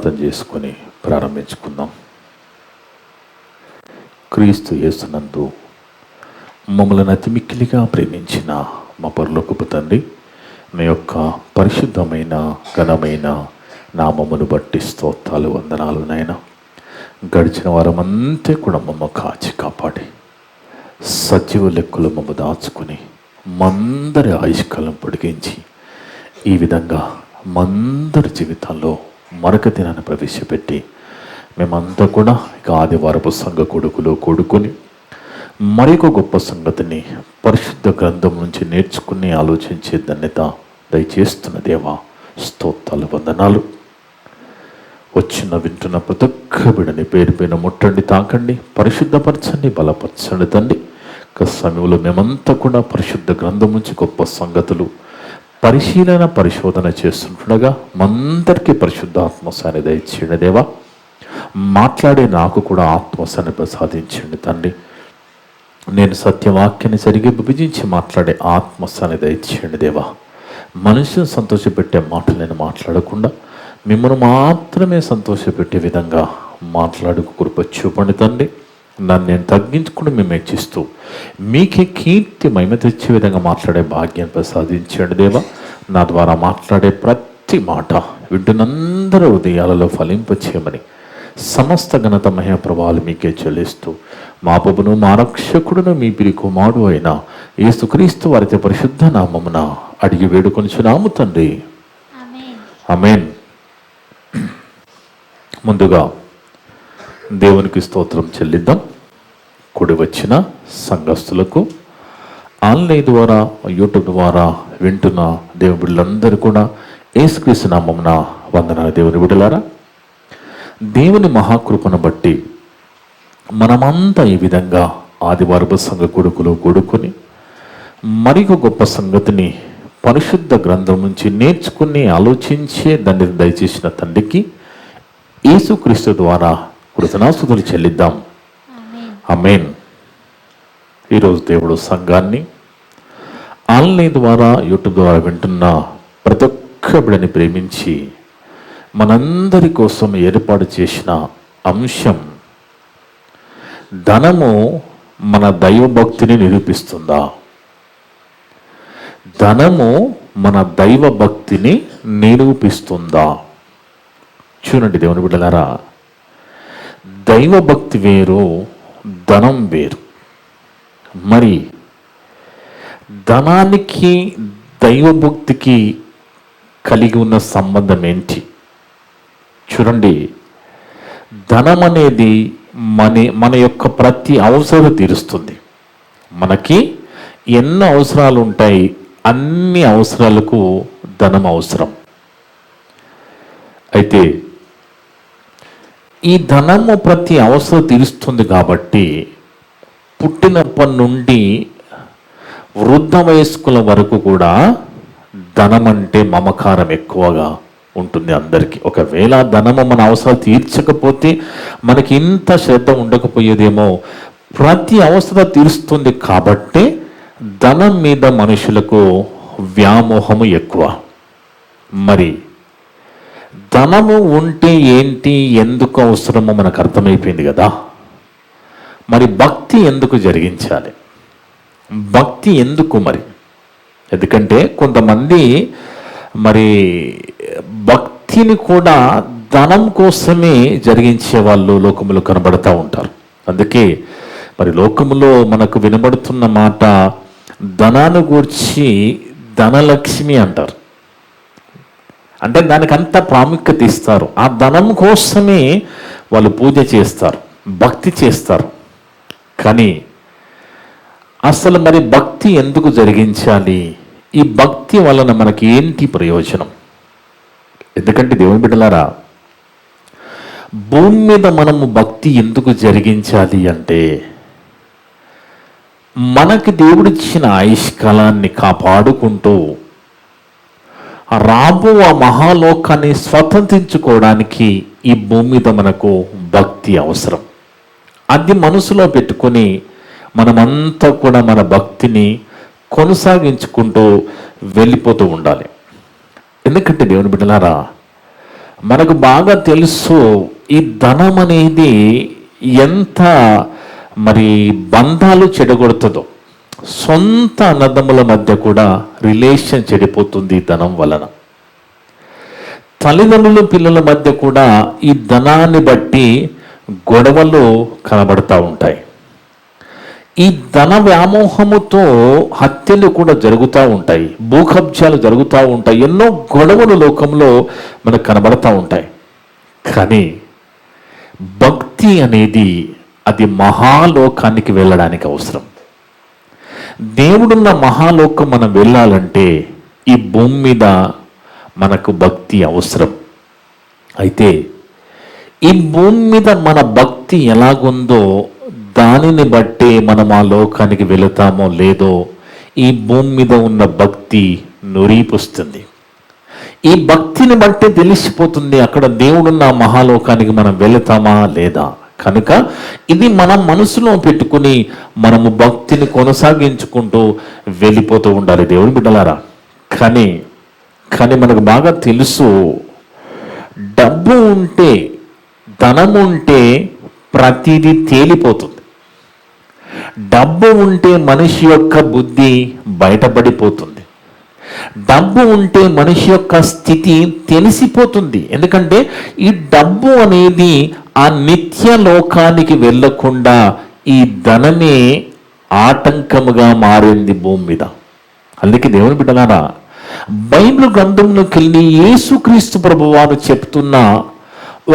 ప్రార్థన చేసుకొని ప్రారంభించుకుందాం. క్రీస్తు యేసునందు మమ్మల్ని అతి మిక్కిలిగా ప్రేమించిన మా పరలోకపు తండ్రి, మీ యొక్క పరిశుద్ధమైన ఘనమైన నామమును బట్టి స్తోత్రాలు, వందనాలు నాయన. గడిచిన వారం అంతే కూడా మమ్మ కాచి కాపాడి సజీవ లెక్కలు మమ్మ దాచుకొని మందరి ఆయుష్కాలం పొడిగించి ఈ విధంగా మందరి జీవితాల్లో మరొక దినాన్ని ప్రవేశపెట్టి మేమంతా కూడా ఇక ఆదివారపు సంఘ కొడుకులో కూడుకొని మరొక గొప్ప సంగతిని పరిశుద్ధ గ్రంథం నుంచి నేర్చుకుని ఆలోచించే ధన్యత దయచేస్తున్న దేవా, స్తోత్రాలు, వందనాలు. వచ్చిన వింటున్న ప్రతి ఒక్క బిడ్డని పేరు పైన ముట్టండి, తాకండి, పరిశుద్ధపరచండి, బలపరచండి తండ్రి. ఒక సమయంలో మేమంతా కూడా పరిశుద్ధ గ్రంథం నుంచి గొప్ప సంగతులు పరిశోధన చేస్తుండగా మందరికీ పరిశుద్ధాత్మసాన్ని దయచేయండి దేవా. మాట్లాడే నాకు కూడా ఆత్మసాన్ని ప్రసాదించండి తండ్రి. నేను సత్యవాక్యాన్ని సరిగ్గా విభజించి మాట్లాడే ఆత్మసాన్ని దయచేయండి దేవా. మనుషులను సంతోషపెట్టే మాటలు నేను మాట్లాడకుండా మిమ్మల్ని మాత్రమే సంతోషపెట్టే విధంగా మాట్లాడుకు కృప చూపండి తండ్రి. నన్ను నేను తగ్గించుకుని మేము హెచ్చిస్తూ మీకే కీర్తి మహిమ తెచ్చే విధంగా మాట్లాడే భాగ్యాన్ని ప్రసాదించండి దేవా. నా ద్వారా మాట్లాడే ప్రతి మాట వింటున్నందరూ హృదయాలలో ఫలింపచేయమని సమస్త ఘనత మహిమ ప్రభావాలు మీకే చెల్లిస్తూ మా ప్రభును మా రక్షకుడును మీ పిరి కుమారుడు అయిన యేసుక్రీస్తు వారి పరిశుద్ధ నామమున అడిగి వేడుకొనుచున్నాము తండ్రి, ఆమేన్. ముందుగా దేవునికి స్తోత్రం చెల్లిద్దాం. కూడి వచ్చిన సంఘస్థులకు, ఆన్లైన్ ద్వారా, యూట్యూబ్ ద్వారా వింటున్న దేవుని బిడ్డలందరూ కూడా యేసుక్రీస్తు నామమున వందనాలు. దేవుని బిడ్డలారా, దేవుని మహాకృపను బట్టి మనమంతా ఈ విధంగా ఆదివారపు సంఘ కొడుకులో కూడుకొని మరొక గొప్ప సంగతిని పరిశుద్ధ గ్రంథం నుంచి నేర్చుకుని ఆలోచించే దాన్ని దయచేసిన తండ్రికి యేసుక్రీస్తు ద్వారా కృతజ్ఞతాస్తుతులు చెల్లిద్దాం. ఆమేన్. ఈరోజు దేవుడు సంఘాన్ని ఆన్లైన్ ద్వారా, యూట్యూబ్ ద్వారా వింటున్న ప్రతి ఒక్క బిడ్డని ప్రేమించి మనందరి కోసం ఏర్పాటు చేసిన అంశం, ధనము మన దైవభక్తిని నిరూపిస్తుందా? ధనము మన దైవభక్తిని నిరూపిస్తుందా? చూడండి దేవుని బిడ్డలారా, దైవభక్తి వేరు, ధనం వేరు. మరి ధనానికి దైవభక్తికి కలిగి ఉన్న సంబంధం ఏంటి? చూడండి, ధనం అనేది మన యొక్క ప్రతి అవసరం తీరుస్తుంది. మనకి ఎన్ని అవసరాలు ఉంటాయి, అన్ని అవసరాలకు ధనం అవసరం. అయితే ఈ ధనము ప్రతి అవసరం తీరుస్తుంది కాబట్టి పుట్టినప్పటి నుండి వృద్ధ వయస్కుల వరకు కూడా ధనం అంటే మమకారం ఎక్కువగా ఉంటుంది అందరికీ. ఒకవేళ ధనము మన అవసరాలు తీర్చకపోతే మనకి ఇంత శ్రద్ధ ఉండకపోయేదేమో. ప్రతి అవసరం తీరుస్తుంది కాబట్టి ధనం మీద మనుషులకు వ్యామోహము ఎక్కువ. మరి ధనము ఉంటే ఏంటి, ఎందుకు అవసరమో మనకు అర్థమైపోయింది కదా. మరి భక్తి ఎందుకు జరిగించాలి? భక్తి ఎందుకు? మరి ఎందుకంటే కొంతమంది మరి భక్తిని కూడా ధనం కోసమే జరిగించే వాళ్ళు లోకములో కనబడుతూ ఉంటారు. అందుకే మరి లోకములో మనకు వినబడుతున్న మాట, ధనాన్ని గూర్చి ధనలక్ష్మి అంటారు. అంటే దానికి అంత ప్రాముఖ్యత ఇస్తారు. ఆ ధనం కోసమే వాళ్ళు పూజ చేస్తారు, భక్తి చేస్తారు. కానీ అసలు మరి భక్తి ఎందుకు జరిగించాలి? ఈ భక్తి వలన మనకి ఏంటి ప్రయోజనం? ఎందుకంటే దేవుని బిడ్డలారా, భూమి మీద మనము భక్తి ఎందుకు జరిగించాలి అంటే, మనకి దేవుడిచ్చిన ఆయుష్కాలాన్ని కాపాడుకుంటూ రాబో ఆ మహాలోకాన్ని స్వతంత్రించుకోవడానికి ఈ భూమి మీద మనకు భక్తి అవసరం. అది మనసులో పెట్టుకొని మనమంతా కూడా మన భక్తిని కొనసాగించుకుంటూ వెళ్ళిపోతూ ఉండాలి. ఎందుకంటే దేవుని బిడ్డలారా, మనకు బాగా తెలుసు ఈ ధనం అనేది ఎంత మరి బంధాలు చెడగొడుతుందో. సొంత అన్నదమ్ముల మధ్య కూడా రిలేషన్ చెడిపోతుంది ఈ ధనం వలన. తల్లిదండ్రులు పిల్లల మధ్య కూడా ఈ ధనాన్ని బట్టి గొడవలు కనబడతా ఉంటాయి. ఈ ధన వ్యామోహముతో హత్యలు కూడా జరుగుతూ ఉంటాయి, భూకబ్జాలు జరుగుతూ ఉంటాయి, ఎన్నో గొడవలు లోకంలో మనకు కనబడతా ఉంటాయి. కానీ భక్తి అనేది అది మహాలోకానికి వెళ్ళడానికి అవసరం. దేవుడున్న మహాలోకం మనం వెళ్ళాలంటే ఈ భూమి మీద మనకు భక్తి అవసరం. అయితే ఈ భూమి మీద మన భక్తి ఎలాగుందో దానిని బట్టే మనం ఆ లోకానికి వెళతామో లేదో ఈ భూమి మీద ఉన్న భక్తి నురిపుస్తుంది. ఈ భక్తిని బట్టే తెలిసిపోతుంది అక్కడ దేవుడున్న మహాలోకానికి మనం వెళతామా లేదా. కనుక ఇది మనం మనసులో పెట్టుకుని మనము భక్తిని కొనసాగించుకుంటూ వెళ్ళిపోతూ ఉండాలి దేవుని బిడ్డలారా. కానీ మనకు బాగా తెలుసు, డబ్బు ఉంటే ధనం ఉంటే ప్రతిదీ తేలిపోతుంది. డబ్బు ఉంటే మనిషి యొక్క బుద్ధి బయటపడిపోతుంది. డబ్బు ఉంటే మనిషి యొక్క స్థితి తెలిసిపోతుంది. ఎందుకంటే ఈ డబ్బు అనేది ఆ నిత్య లోకానికి వెళ్ళకుండా ఈ ధనమే ఆటంకముగా మారింది భూమి మీద. అందుకే దేవుని బిడ్డలారా, బైబిల్ గ్రంథంలోకి వెళ్ళి యేసుక్రీస్తు ప్రభువారు చెప్తున్న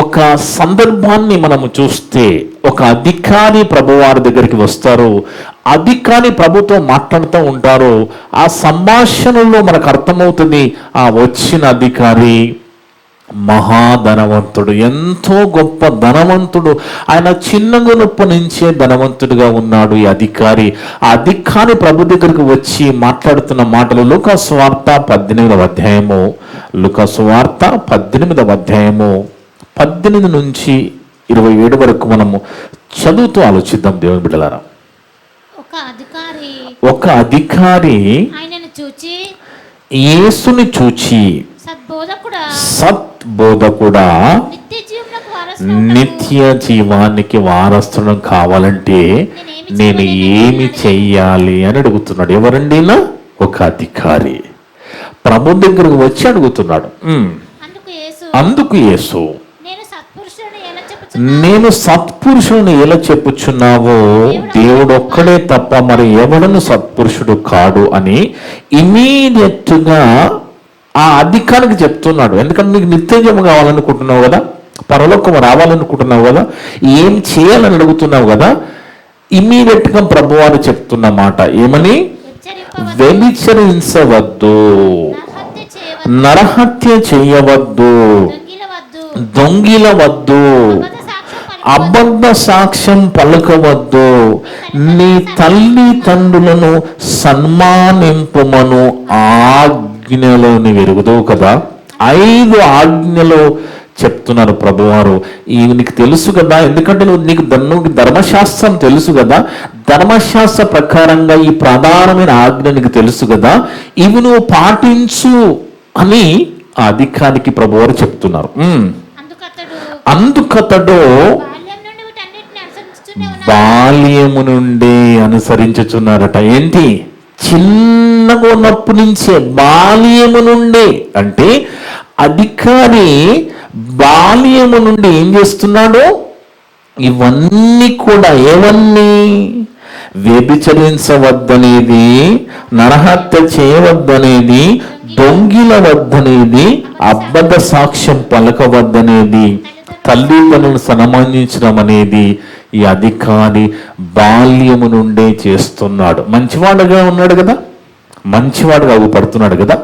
ఒక సందర్భాన్ని మనము చూస్తే, ఒక అధికారి ప్రభువారి దగ్గరికి వస్తారు, అధికారి ప్రభుతో మాట్లాడుతూ ఉంటారు. ఆ సంభాషణలో మనకు అర్థమవుతుంది ఆ వచ్చిన అధికారి మహాధనవంతుడు, ఎంతో గొప్ప ధనవంతుడు. ఆయన చిన్నగునప్పటి నుంచే ధనవంతుడిగా ఉన్నాడు ఈ అధికారి. ఆ అధికారి ప్రభు దగ్గరికి వచ్చి మాట్లాడుతున్న మాటలు లూకా సువార్త 18వ అధ్యాయము, లూకా సువార్త 18వ అధ్యాయము 18 నుంచి 27 వరకు మనము చదువుతూ ఆలోచిద్దాం దేవుని బిడ్డలారా. ఒక అధికారి యేసుని చూచి సద్బోధకుడా నిత్య జీవానికి వారసుడం కావాలంటే నేను ఏమి చెయ్యాలి అని అడుగుతున్నాడు. ఎవరండి? ఒక అధికారి ప్రభు దగ్గరకు వచ్చి అడుగుతున్నాడు. అందుకు యేసు, నేను సత్పురుషుని ఎలా చెప్పుచున్నావో దేవుడు ఒక్కడే తప్ప మరి ఎవడను సత్పురుషుడు కాడు అని ఇమీడియట్ గా ఆ అధికారికి చెప్తున్నాడు. ఎందుకంటే నీకు నిత్యజీవం కావాలనుకుంటున్నావు కదా, పరలోకం రావాలనుకుంటున్నావు కదా, ఏం చేయాలని అడుగుతున్నావు కదా. ఇమీడియట్ గా ప్రభువారు చెప్తున్న మాట ఏమని? వ్యభిచరించవద్దు, నరహత్య చేయవద్దు, దొంగిలవద్దు, అబద్ధ సాక్ష్యం పలకవద్దు, నీ తల్లి తండ్రులను సన్మానింపుమను ఆజ్ఞలో నీవు ఎరుగుతావు కదా. 5 ఆజ్ఞలు చెప్తున్నారు ప్రభువారు. ఇవి నీకు తెలుసు కదా, ఎందుకంటే నీకు ధర్మశాస్త్రం తెలుసు కదా, ధర్మశాస్త్ర ప్రకారంగా ఈ ప్రధానమైన ఆజ్ఞ నీకు తెలుసు కదా, ఇవి నువ్వు పాటించు అని ఆ అధికారికి ప్రభువారు చెప్తున్నారు. అందుకతడు బాల్యము నుండి అనుసరించుచున్నారట. ఏంటి? చిన్నగా ఉన్నప్పటి నుంచే, బాల్యము నుండి. అంటే అధికారి బాల్యము నుండి ఏం చేస్తున్నాడు? ఇవన్నీ కూడా ఏవన్నీ? వ్యభిచరించవద్దనేది, నరహత్య చేయవద్దనేది, దొంగిలవద్దనేది, అబద్ధ సాక్ష్యం పలకవద్దనేది, తల్లిదండ్రులను సన్మానించడం అనేది ఈ అధికారి బాల్యము నుండే చేస్తున్నాడు. మంచివాడుగా ఉన్నాడు కదా, మంచివాడుగా అగుపడుతున్నాడు కదా.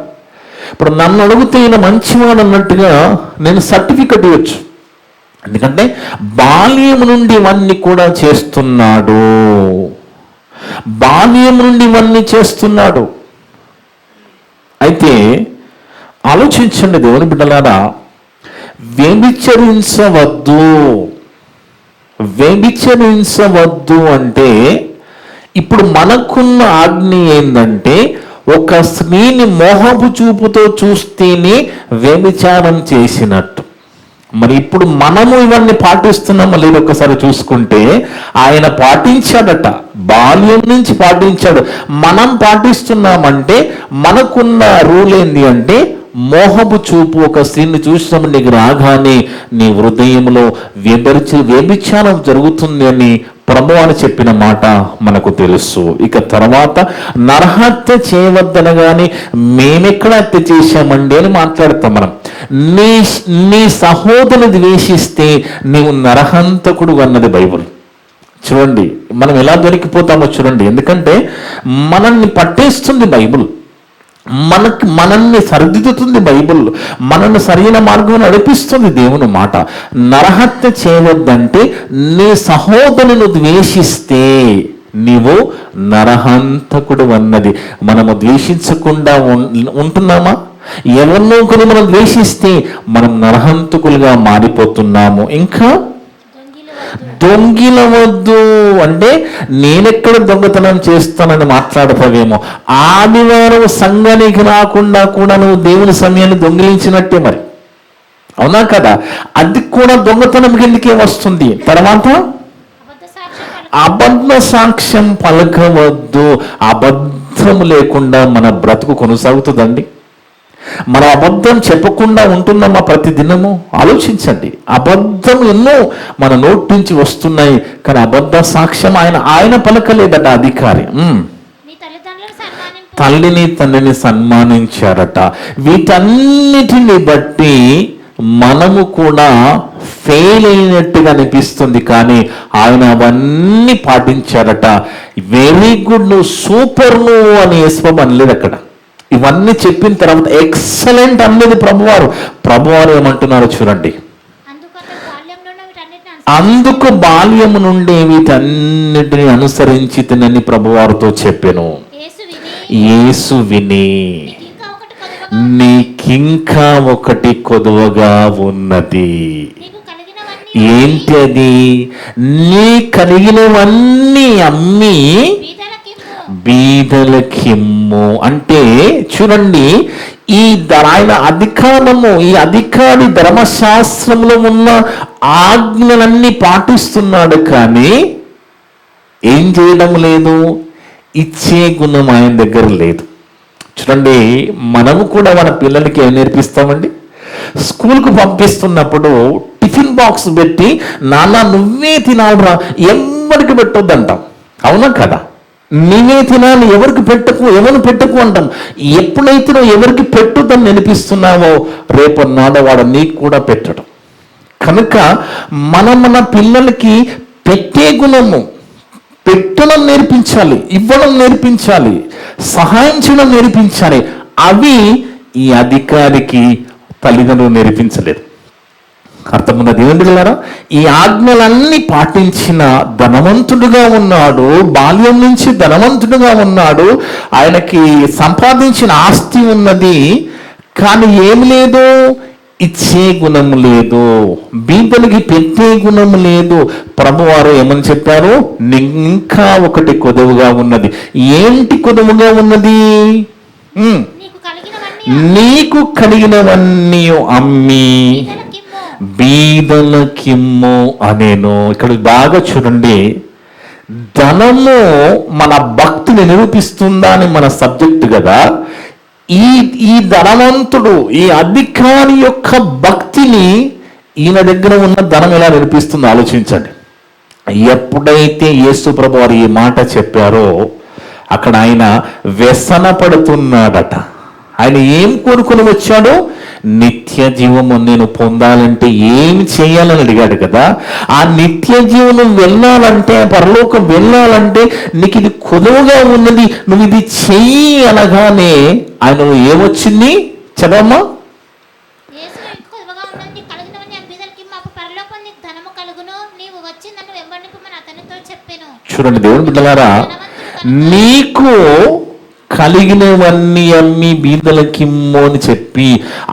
ఇప్పుడు నన్ను అడిగితే ఈయన మంచివాడు అన్నట్టుగా నేను సర్టిఫికెట్ ఇవ్వచ్చు. ఎందుకంటే బాల్యం నుండి ఇవన్నీ కూడా చేస్తున్నాడు, బాల్యం నుండి ఇవన్నీ చేస్తున్నాడు. అయితే ఆలోచించండి దేవుని బిడ్డలారా, వ్యభిచరించవద్దు. వ్యభిచరించవద్దు అంటే ఇప్పుడు మనకున్న ఆజ్ఞ ఏంటంటే, ఒక స్త్రీని మోహపు చూపుతో చూస్తేనే వ్యభిచారం చేసినట్టు. మరి ఇప్పుడు మనము ఇవన్నీ పాటిస్తున్నామో లేదో ఒకసారి చూసుకుంటే, ఆయన పాటించాడట, బాల్యం నుంచి పాటించాడు. మనం పాటిస్తున్నామంటే మనకున్న రూల్ ఏంటి అంటే, మోహపు చూపు. ఒక స్త్రీని చూసినప్పుడు నీకు రాగానే నీ హృదయంలో వ్యభిచారం జరుగుతుంది అని ప్రభువు అని చెప్పిన మాట మనకు తెలుసు. ఇక తర్వాత నరహత్య చేయవద్దనగానే మేమెక్కడ హత్య చేశామండి అని మాట్లాడతాం మనం. నీ సహోదరుని ద్వేషిస్తే నీవు నరహంతకుడు అన్నది బైబుల్. చూడండి మనం ఎలా దొరికిపోతామో చూడండి. ఎందుకంటే మనల్ని పట్టేస్తుంది బైబుల్, మనల్ని సరిదిద్దుతుంది బైబుల్, మనల్ని సరైన మార్గం నడిపిస్తుంది దేవుని మాట. నరహత్య చేయవద్దంటే నీ సహోదరుని ద్వేషిస్తే నీవు నరహంతకుడు అన్నది. మనము ద్వేషించకుండా ఉంటున్నామా? ఎవరినో కొన్ని మనం ద్వేషిస్తే మనం నరహంతకులుగా మారిపోతున్నాము. ఇంకా దొంగిలవద్దు అంటే నేనెక్కడ దొంగతనం చేస్తానని మాట్లాడతావేమో. ఆదివారం సంఘానికి రాకుండా కూడా నువ్వు దేవుని సమయాన్ని దొంగిలించినట్టే మరి, అవునా కదా? అది కూడా దొంగతనం కిందకే వస్తుంది. తర్వాత అబద్ధ సాక్ష్యం పలకవద్దు. అబద్ధం లేకుండా మన బ్రతుకు కొనసాగుతుందండి? మనం అబద్ధం చెప్పకుండా ఉంటున్నామా ప్రతి దినము? ఆలోచించండి. అబద్ధం ఎన్నో మన నోటి నుంచి వస్తున్నాయి, కానీ అబద్ధ సాక్ష్యం ఆయన పలకలేదట అధికారి. తల్లిని తండ్రిని సన్మానించారట. వీటన్నిటిని బట్టి మనము కూడా ఫెయిల్ అయినట్టుగా అనిపిస్తుంది, కానీ ఆయన అవన్నీ పాటించారట. వెరీ గుడ్, నువ్వు సూపర్, నువ్వు అని యేసు అనలేదు అక్కడ. ఇవన్నీ చెప్పిన తర్వాత ఎక్సలెంట్ అన్నది ప్రభువారు ఏమంటున్నారు చూడండి. అందుకు బాల్యము నుండి వీటన్నిటిని అనుసరించి తినని ప్రభువారితో చెప్పాను. యేసు విని నీకింకా ఒకటి కొదువగా ఉన్నది. ఏంటి అది? నీ కలిగినవన్నీ అమ్మి బీదలకిమ్ము. అంటే చూడండి, ఆయన అధికారము, ఈ అధికారి ధర్మశాస్త్రంలో ఉన్న ఆజ్ఞలన్నీ పాటిస్తున్నాడు, కానీ ఏం చేయడం లేదు, ఇచ్చే గుణం ఆయన దగ్గర లేదు. చూడండి, మనము కూడా మన పిల్లలకి ఏం నేర్పిస్తామండి? స్కూల్కు పంపిస్తున్నప్పుడు టిఫిన్ బాక్స్ పెట్టి నాన్న నువ్వే తినాలిరా, ఎవరికి పెట్టొద్దు అంటాం, అవునా కదా? నీవే తినాలి, ఎవరికి పెట్టకు అంటాం. ఎప్పుడైతే నువ్వు ఎవరికి పెట్టుదని నేర్పిస్తున్నావో రేపన్నాడు వాడు నీకు కూడా పెట్టడం. కనుక మన పిల్లలకి పెట్టే గుణము, పెట్టడం నేర్పించాలి, ఇవ్వడం నేర్పించాలి, సహాయం చేయడం నేర్పించాలి. అవి ఈ అధికారికి తల్లిదండ్రులు నేర్పించలేదు. అర్థమున్న దేవుని బిడ్డలారా, ఈ ఆజ్ఞలన్నీ పాటించిన ధనవంతుడుగా ఉన్నాడు, బాల్యం నుంచి ధనవంతుడుగా ఉన్నాడు, ఆయనకి సంపాదించిన ఆస్తి ఉన్నది, కానీ ఏమి లేదు, ఇచ్చే గుణం లేదు, బీదలకి పెట్టే గుణం లేదు. ప్రభువారు ఏమని చెప్పారు? ఇంకా ఒకటి కొదువుగా ఉన్నది. ఏంటి కొదువుగా ఉన్నది? నీకు కలిగినవన్నీ అమ్మి బీదలకిమ్ము అనేను. ఇక్కడ బాగా చూడండి, ధనము మన భక్తిని నిరూపిస్తుందా అని మన సబ్జెక్ట్ కదా. ఈ ధనవంతుడు, ఈ అధికారి యొక్క భక్తిని ఈయన దగ్గర ఉన్న ధనం ఎలా నిరూపిస్తుందో ఆలోచించండి. ఎప్పుడైతే యేసు ప్రభు వారు ఈ మాట చెప్పారో అక్కడ ఆయన వ్యసన పడుతున్నాడట. ఆయన ఏం కోరుకుని వచ్చాడో, నిత్య జీవము నేను పొందాలంటే ఏం చేయాలని అడిగాడు కదా. ఆ నిత్య జీవనం వెళ్ళాలంటే, పరలోకం వెళ్ళాలంటే నీకు ఇది కొలువుగా ఉన్నది, నువ్వు ఇది చెయ్యి అనగానే ఆయన ఏమొచ్చింది చదవమ్మా? చూడండి దేవుని బిడ్డలారా, నీకు కలిగినవన్నీ అమ్మి బీదలకిమ్ము అని చెప్పి,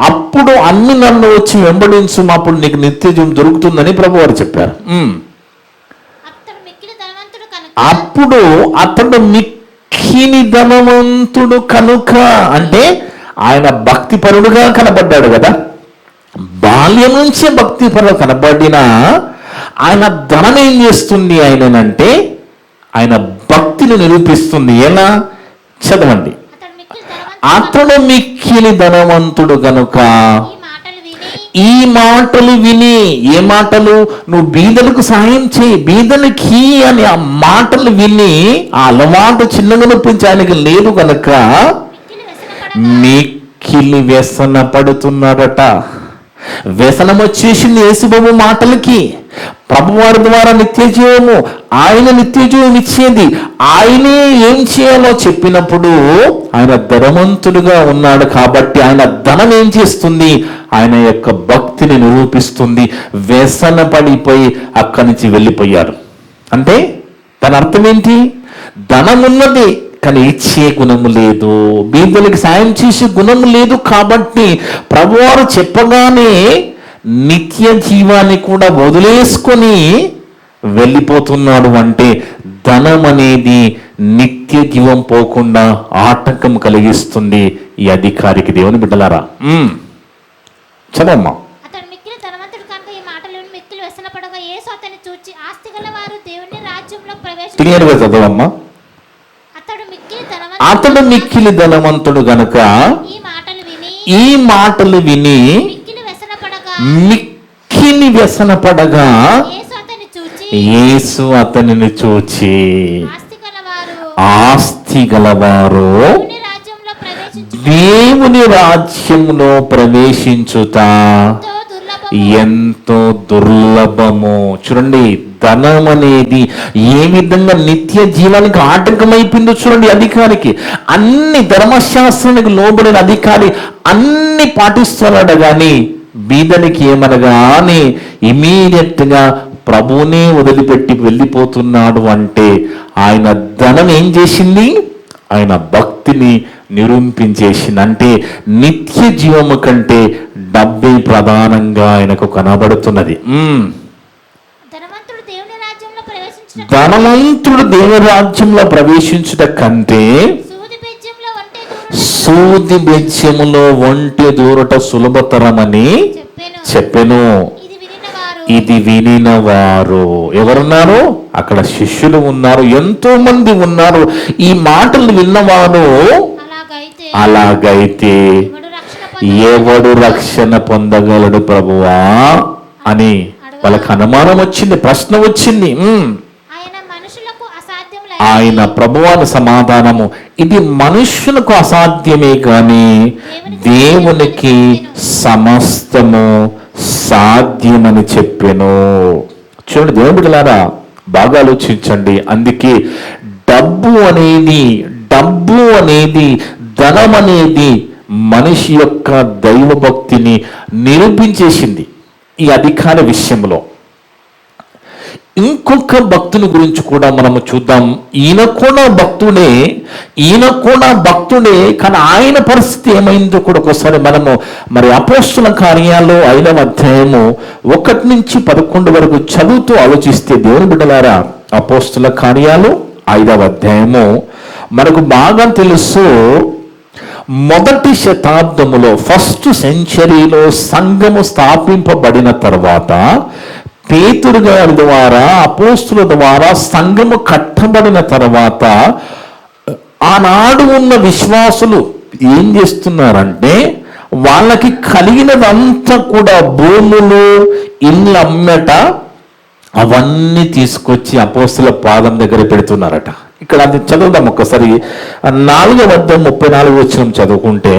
అప్పుడు అన్ని నన్ను వచ్చి వెంబడించు, అప్పుడు నీకు నిత్య జీవం దొరుకుతుందని ప్రభువారు చెప్పారు. అప్పుడు అతడు మిక్కిలి ధనవంతుడు కనుక, అంటే ఆయన భక్తిపరుడుగా కనబడ్డాడు కదా, బాల్యం నుంచే భక్తి పరులు కనబడినా ఆయన ధనం ఏం చేస్తుంది ఆయనంటే ఆయన భక్తిని నిరూపిస్తుంది. ఎలా? చదవండి. అతడు మిక్కిలి ధనవంతుడు గనుక ఈ మాటలు విని, ఏ మాటలు? నువ్వు బీదలకు సాయం చేయి, బీదలకి అని ఆ మాటలు విని, ఆ అలవాటు చిన్నగా నొప్పించి ఆయనకి లేదు కనుక మిక్కిలి వ్యసన పడుతున్నాడట. వ్యసనం వచ్చేసింది యేసుబాబు మాటలకి. ప్రభువారి ద్వారా నిత్య జీవము, ఆయన నిత్య జీవం ఇచ్చేది, ఆయనే ఏం చేయాలో చెప్పినప్పుడు ఆయన ధనవంతుడుగా ఉన్నాడు కాబట్టి ఆయన ధనం ఏం చేస్తుంది? ఆయన యొక్క భక్తిని నిరూపిస్తుంది. వ్యసన పడిపోయి అక్కడి నుంచి వెళ్ళిపోయారు. అంటే దాని అర్థం ఏంటి? ధనం ఉన్నది కానీ ఇచ్చే గుణము లేదు, బీదలకి సాయం చేసే గుణము లేదు. కాబట్టి ప్రభువారు చెప్పగానే నిత్య జీవాన్ని కూడా వదిలేసుకొని వెళ్ళిపోతున్నాడు. అంటే ధనం అనేది నిత్య జీవం పోకుండా ఆటంకం కలిగిస్తుంది ఈ అధికారికి. దేవుని బిడ్డలారా, చదవమ్మా. క్లియర్గా చదవమ్మా. అతడు మిక్కిలి ధనవంతుడు గనుక ఈ మాటలు విని మిక్కిలి వ్యసనపడగా యేసు అతనిని చూచి ఆస్తి గలవారు దేవుని రాజ్యంలో ప్రవేశించుట ఎంతో దుర్లభము. చూడండి, ధనం అనేది ఏ విధంగా నిత్య జీవానికి ఆటంకమైపోయిందో చూడండి. అధికారికి అన్ని ధర్మశాస్త్రానికి లోబడిన అధికారి అన్ని పాటిస్తున్నాడు, కానీ బీదనికి ఏమనగానే ఇమీడియట్ గా ప్రభువునే వదిలిపెట్టి వెళ్ళిపోతున్నాడు. అంటే ఆయన ధనం ఏం చేసింది? ఆయన భక్తిని నిరూపించేసింది. అంటే నిత్య జీవము కంటే డబ్బే ప్రధానంగా ఆయనకు కనబడుతున్నది. ధనవంతుడు దేవుని రాజ్యంలో ప్రవేశించుట కంటే సూది బెజ్యములో ఒంటె దూరట సులభతరమని చెప్పెను. ఇది వినిన వారు ఎవరున్నారు? అక్కడ శిష్యులు ఉన్నారు, ఎంతో మంది ఉన్నారు. ఈ మాటలు విన్నవారు అలాగైతే ఎవడు రక్షణ పొందగలడు ప్రభువా అని వాళ్ళకి అనుమానం వచ్చింది, ప్రశ్న వచ్చింది. ఆయన ప్రభువాని సమాధానము, ఇది మనుష్యులకు అసాధ్యమే కానీ దేవునికి సమస్తము సాధ్యమని చెప్పెను. చూడండి దేవుని బిడ్డలారా, బాగా ఆలోచించండి. అందుకే డబ్బు అనేది ధనం అనేది మనిషి యొక్క దైవ భక్తిని నిరూపించేసింది ఈ అధికార విషయంలో. ఇంకొక భక్తుని గురించి కూడా మనము చూద్దాం. ఈయన కూడా భక్తుడే కానీ ఆయన పరిస్థితి ఏమైందో కూడా ఒకసారి మనము అపోస్తుల కార్యాలు 5వ అధ్యాయము 1 నుంచి 11 వరకు చదువుతూ ఆలోచిస్తే, దేవుని బిడ్డలారా, అపోస్తుల కార్యాలు 5వ అధ్యాయము మనకు బాగా తెలుసు. మొదటి శతాబ్దములో, ఫస్ట్ సెంచరీలో సంఘము స్థాపింపబడిన తర్వాత పేతురు గారి ద్వారా, అపోస్తుల ద్వారా సంఘము కట్టబడిన తర్వాత ఆనాడు ఉన్న విశ్వాసులు ఏం చేస్తున్నారంటే వాళ్ళకి కలిగినదంతా కూడా భూములు, ఇళ్ళు అమ్మట అవన్నీ తీసుకొచ్చి అపోస్తుల పాదం దగ్గర పెడుతున్నారట. ఇక్కడ అది చదువుదాం ఒకసారి. 4వ అధ్యాయం 34 వచనం చదువుకుంటే,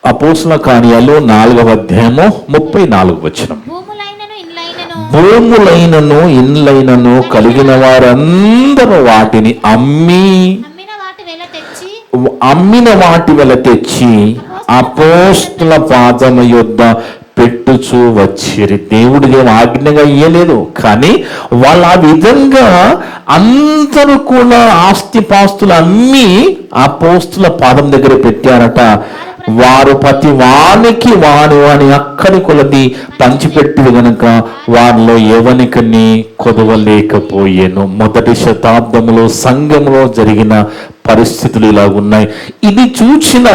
అపోస్తుల కార్యాలు 4వ అధ్యాయము 34 వచనం. భూములైనను ఇండ్లైనను కలిగిన వారందరూ వాటిని అమ్మిన వాటి వెల తెచ్చి అపోస్తుల పాదము యొద్ద పెట్టుచూ వచ్చిరి. దేవుడికి ఏం ఆజ్ఞగా ఇయ్యలేదు, కానీ వాళ్ళు ఆ విధంగా అందరూ కూడా ఆస్తిపాస్తులు అమ్మి అపోస్తుల పాదం దగ్గర పెట్టారట. వారు ప్రతి వానికి వాని అక్కడి కొలది పంచిపెట్టిది గనుక వారిలో ఎవనికని కొదవలేకపోయేను. మొదటి శతాబ్దంలో సంఘంలో జరిగిన పరిస్థితులు ఇలా ఉన్నాయి. ఇది చూసిన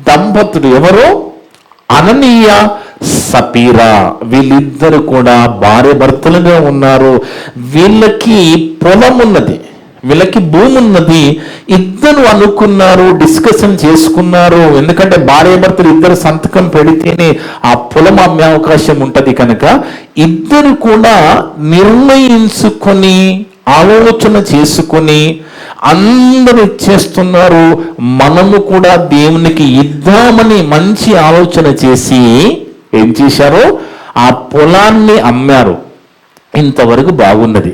దంపతులు ఎవరో? అననీయ సపీరా, వీళ్ళిద్దరు కూడా భార్య భర్తలుగా ఉన్నారు. వీళ్ళకి పొలం ఉన్నది, వీళ్ళకి భూమి ఉన్నది. ఇద్దరు అనుకున్నారు, డిస్కషన్ చేసుకున్నారు. ఎందుకంటే భార్య భర్తలు ఇద్దరు సంతకం పెడితేనే ఆ పొలం అమ్మే అవకాశం ఉంటది కనుక ఇద్దరు కూడా నిర్ణయించుకొని ఆలోచన చేసుకొని అందరూ ఇచ్చేస్తున్నారు. మనము కూడా దేవునికి ఇద్దామని మంచి ఆలోచన చేసి ఏం చేశారు, ఆ పొలాన్ని అమ్మారు. ఇంతవరకు బాగున్నది.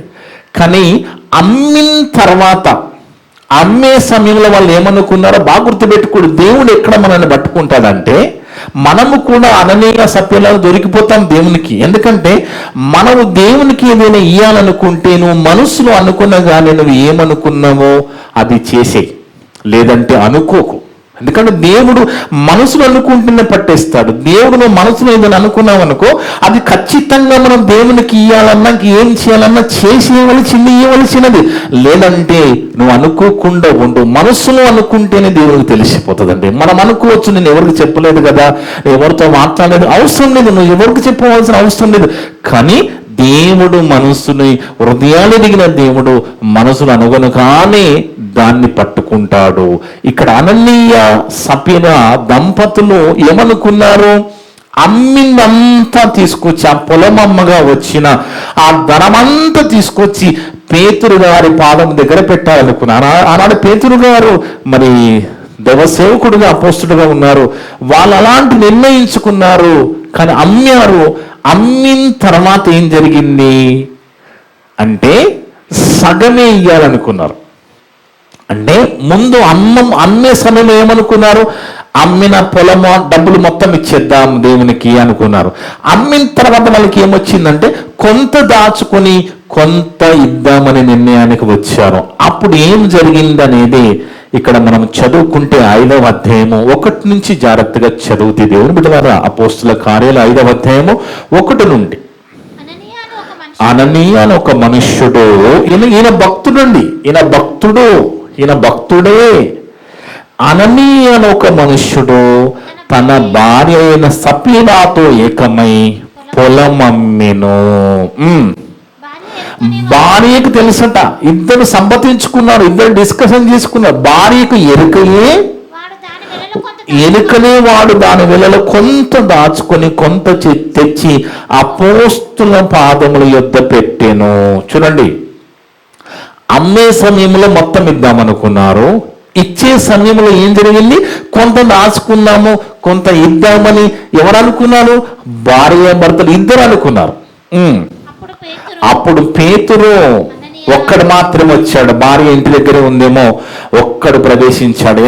కానీ అమ్మిన తర్వాత అమ్మే సమయంలో వాళ్ళు ఏమనుకున్నారో బాగా గుర్తుపెట్టుకోడు. దేవుడు ఎక్కడ మనల్ని పట్టుకుంటాడంటే మనము కూడా అననీయ సత్యాలను దొరికిపోతాం దేవునికి. ఎందుకంటే మనము దేవునికి ఏదైనా ఇయ్యాలనుకుంటే నువ్వు మనసులో అనుకున్నా కానీ నువ్వు ఏమనుకున్నావో అది చేసేయి, లేదంటే అనుకోకు. ఎందుకంటే దేవుడు మనసులో అనుకుంటూనే పట్టేస్తాడు. దేవుడు నువ్వు మనసులో ఏదైనా అనుకున్నావు అనుకో, అది ఖచ్చితంగా మనం దేవునికి ఇవ్వాలన్నా ఏం చేయాలన్నా చేసి ఇవ్వవలసినది. లేదంటే నువ్వు అనుకోకుండా ఉండు. మనసులో అనుకుంటేనే దేవుడికి తెలిసిపోతుందండి. మనం అనుకోవచ్చు, నేను ఎవరికి చెప్పలేదు కదా, ఎవరితో మాట్లాడలేదు, అవసరం లేదు, నువ్వు ఎవరికి చెప్పవలసిన అవసరం లేదు. కానీ దేవుడు మనసుని, హృదయాలు ఎదిగిన దేవుడు మనసును అనుగుణగానే దాన్ని పట్టుకుంటాడు. ఇక్కడ అననీయ సపీరా దంపతులు ఏమనుకున్నారు, అమ్మిందంతా తీసుకొచ్చి ఆ పొలం అమ్మగా వచ్చిన ఆ ధనమంతా తీసుకొచ్చి పేతురు గారి పాదం దగ్గర పెట్టాలనుకున్నారు. ఆనాడు పేతురు గారు మరి దేవసేవకుడుగా అపోస్తుడుగా ఉన్నారు. వాళ్ళు అలాంటి నిర్ణయించుకున్నారు. కానీ అమ్మారు. అమ్మిన తర్వాత ఏం జరిగింది అంటే సగమే ఇయ్యాలనుకున్నారు. అంటే ముందు అమ్మే సమయంలో ఏమనుకున్నారు, అమ్మిన పొలము డబ్బులు మొత్తం ఇచ్చేద్దాం దేవునికి అనుకున్నారు. అమ్మిన తర్వాత వాళ్ళకి ఏమొచ్చిందంటే కొంత దాచుకొని కొంత ఇద్దామనే నిర్ణయానికి వచ్చారు. అప్పుడు ఏం జరిగిందనేది ఇక్కడ మనం చదువుకుంటే 5వ అధ్యాయము 1 నుంచి జాగ్రత్తగా చదువుతే దేవుని బిడ్డలారా, అపోస్తుల కార్యాలు 5వ అధ్యాయము 1 నుండి. అననీయ అని ఒక మనుష్యుడు, ఈయన భక్తుడండి, ఈయన భక్తుడే. అననీయ అని ఒక మనుష్యుడు తన భార్య అయిన సపీరాతో ఏకమై పొలం అమ్మెను. భార్యకు తెలుసట, ఇద్దరు సంబతించుకున్నారు, ఇద్దరు డిస్కషన్ చేసుకున్నారు. భార్యకు ఎరుకనే వాడు దాని వెలలో కొంత దాచుకొని కొంత తెచ్చి అపోస్తుల పాదముల యొద్ద పెట్టెను. చూడండి, అమ్మే సమయంలో మొత్తం ఇద్దామనుకున్నారు. ఇచ్చే సమయంలో ఏం జరిగింది, కొంత దాచుకున్నాము కొంత ఇద్దామని ఎవరు అనుకున్నారు, భార్య భర్తలు ఇద్దరు అనుకున్నారు. అప్పుడు పేతురు ఒక్కడు మాత్రం వచ్చాడు. భార్య ఇంటి దగ్గరే ఉందేమో, ఒక్కడు ప్రవేశించాడు.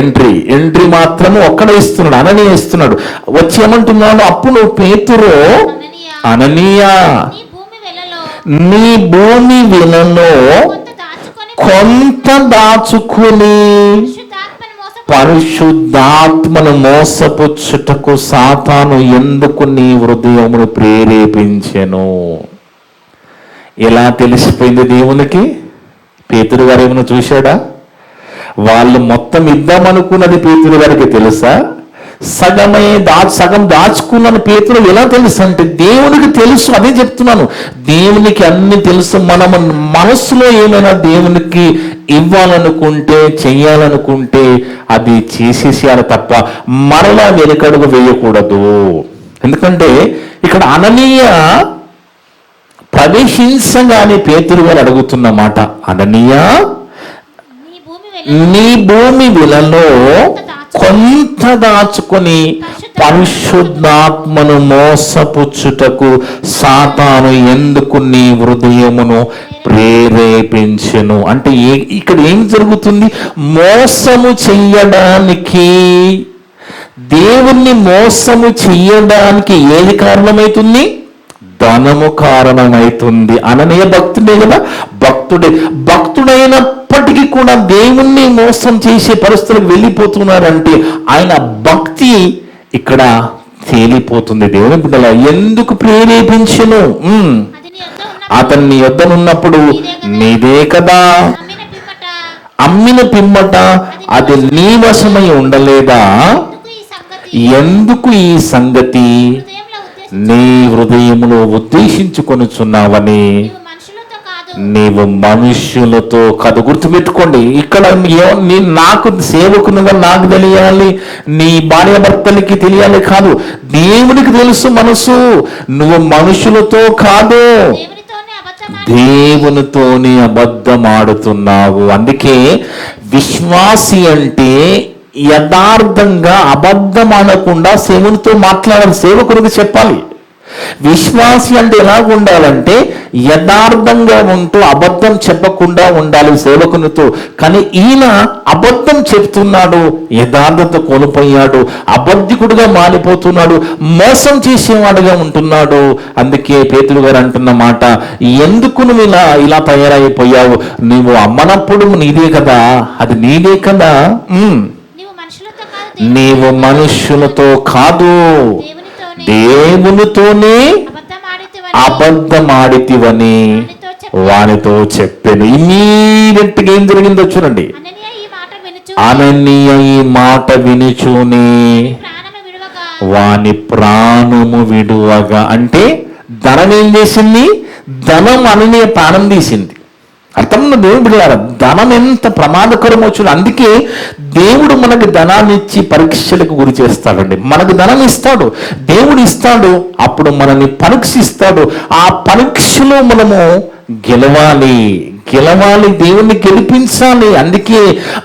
ఎంట్రీ మాత్రము ఒక్కడే ఇస్తున్నాడు, అననీయ ఇస్తున్నాడు. వచ్చి ఏమంటున్నాడు, అప్పుడు పేతురు, అననీయా నీ భూమి వెలలో కొంత దాచుకుని పరిశుద్ధాత్మను మోసపుచ్చుటకు సాతాను ఎందుకు నీ హృదయమును ప్రేరేపించెను. ఎలా తెలిసిపోయింది దేవునికి? పేతురు గారు ఏమైనా చూశాడా? వాళ్ళు మొత్తం ఇద్దామనుకున్నది పేతురు గారికి తెలుసా? సగం దాచుకున్నాను పేతురు ఎలా తెలుసు అంటే దేవునికి తెలుసు. అదే చెప్తున్నాను, దేవునికి అన్ని తెలుసు. మనము మనస్సులో ఏమైనా దేవునికి ఇవ్వాలనుకుంటే చెయ్యాలనుకుంటే అది చేసేసేయాలి తప్ప మరలా వెనుకడుగు వేయకూడదు. ఎందుకంటే ఇక్కడ అననీయ ప్రవేశించగానే పేతురు గారు అడుగుతున్న మాట, అననీయా నీ భూమి వెలలో కొంత దాచుకొని పరిశుద్ధాత్మను మోసపుచ్చుటకు సాతాను ఎందుకు నీ హృదయమును ప్రేరేపించెను. అంటే ఇక్కడ ఏం జరుగుతుంది, మోసము చెయ్యడానికి, దేవుణ్ణి మోసము చెయ్యడానికి ఏది కారణమవుతుంది, ధనము కారణమవుతుంది. అననీయ భక్తుడే కదా, భక్తుడైనప్పటికీ కూడా దేవుణ్ణి మోసం చేసే పరిస్థితులకు వెళ్ళిపోతున్నారంటే ఆయన భక్తి ఇక్కడ తేలిపోతుంది. దేవుని బిడ్డల ఎందుకు ప్రేరేపించెను, అతన్ని యొద్దనున్నప్పుడు నీదే కదా, అమ్మిన పిమ్మట అది నీ వశమై ఉండలేదా, ఎందుకు ఈ సంగతి నీ హృదయములో ఉద్దేశించుకొనుచున్నావని నీవు మనుష్యులతో కాదు. గుర్తుపెట్టుకోండి, ఇక్కడ నాకు సేవకునిగా నాకు తెలియాలి, నీ భార్య భర్తలకి తెలియాలి కాదు, దేవునికి తెలుసు మనసు. నువ్వు మనుషులతో కాదు, దేవునితోనే అబద్ధం ఆడుతున్నావు. అందుకే విశ్వాసి అంటే యథార్థంగా అబద్ధం ఆడకుండా సేవకునితో మాట్లాడాలి, సేవకునికి చెప్పాలి. విశ్వాసి అంటే ఎలాగ ఉండాలంటే యథార్థంగా ఉంటూ అబద్ధం చెప్పకుండా ఉండాలి సేవకునితో. కానీ ఈయన అబద్ధం చెప్తున్నాడు, యథార్థత కోల్పోయాడు, అబద్ధికుడుగా మారిపోతున్నాడు, మోసం చేసేవాడుగా ఉంటున్నాడు. అందుకే పేతురు గారు అంటున్న మాట, ఎందుకు నువ్వు ఇలా తయారైపోయావు? నువ్వు అమ్మనప్పుడు నీదే కదా, అది నీదే కదా. నీవు మనుష్యులతో కాదు, దేవునితోనే అబద్ధమాడితివని వానితో చెప్పాను. ఇమ్మీడియట్గా ఏం జరిగిందో చూడండి. అననీయ ఈ మాట వినుచూని వాని ప్రాణము విడువగా, అంటే ధనం ఏం చేసింది? ధనం అననీయ ప్రాణం తీసింది. అర్థం దేవుడు బిడ్డలారా, ధనం ఎంత ప్రమాదకరమో చూడు. అందుకే దేవుడు మనకి ధనాన్ని ఇచ్చి పరీక్షలకు గురి చేస్తాడండి. మనకు ధనం ఇస్తాడు, దేవుడు ఇస్తాడు, అప్పుడు మనల్ని పరీక్షిస్తాడు. ఆ పరీక్షలో మనము గెలవాలి, దేవుణ్ణి గెలిపించాలి. అందుకే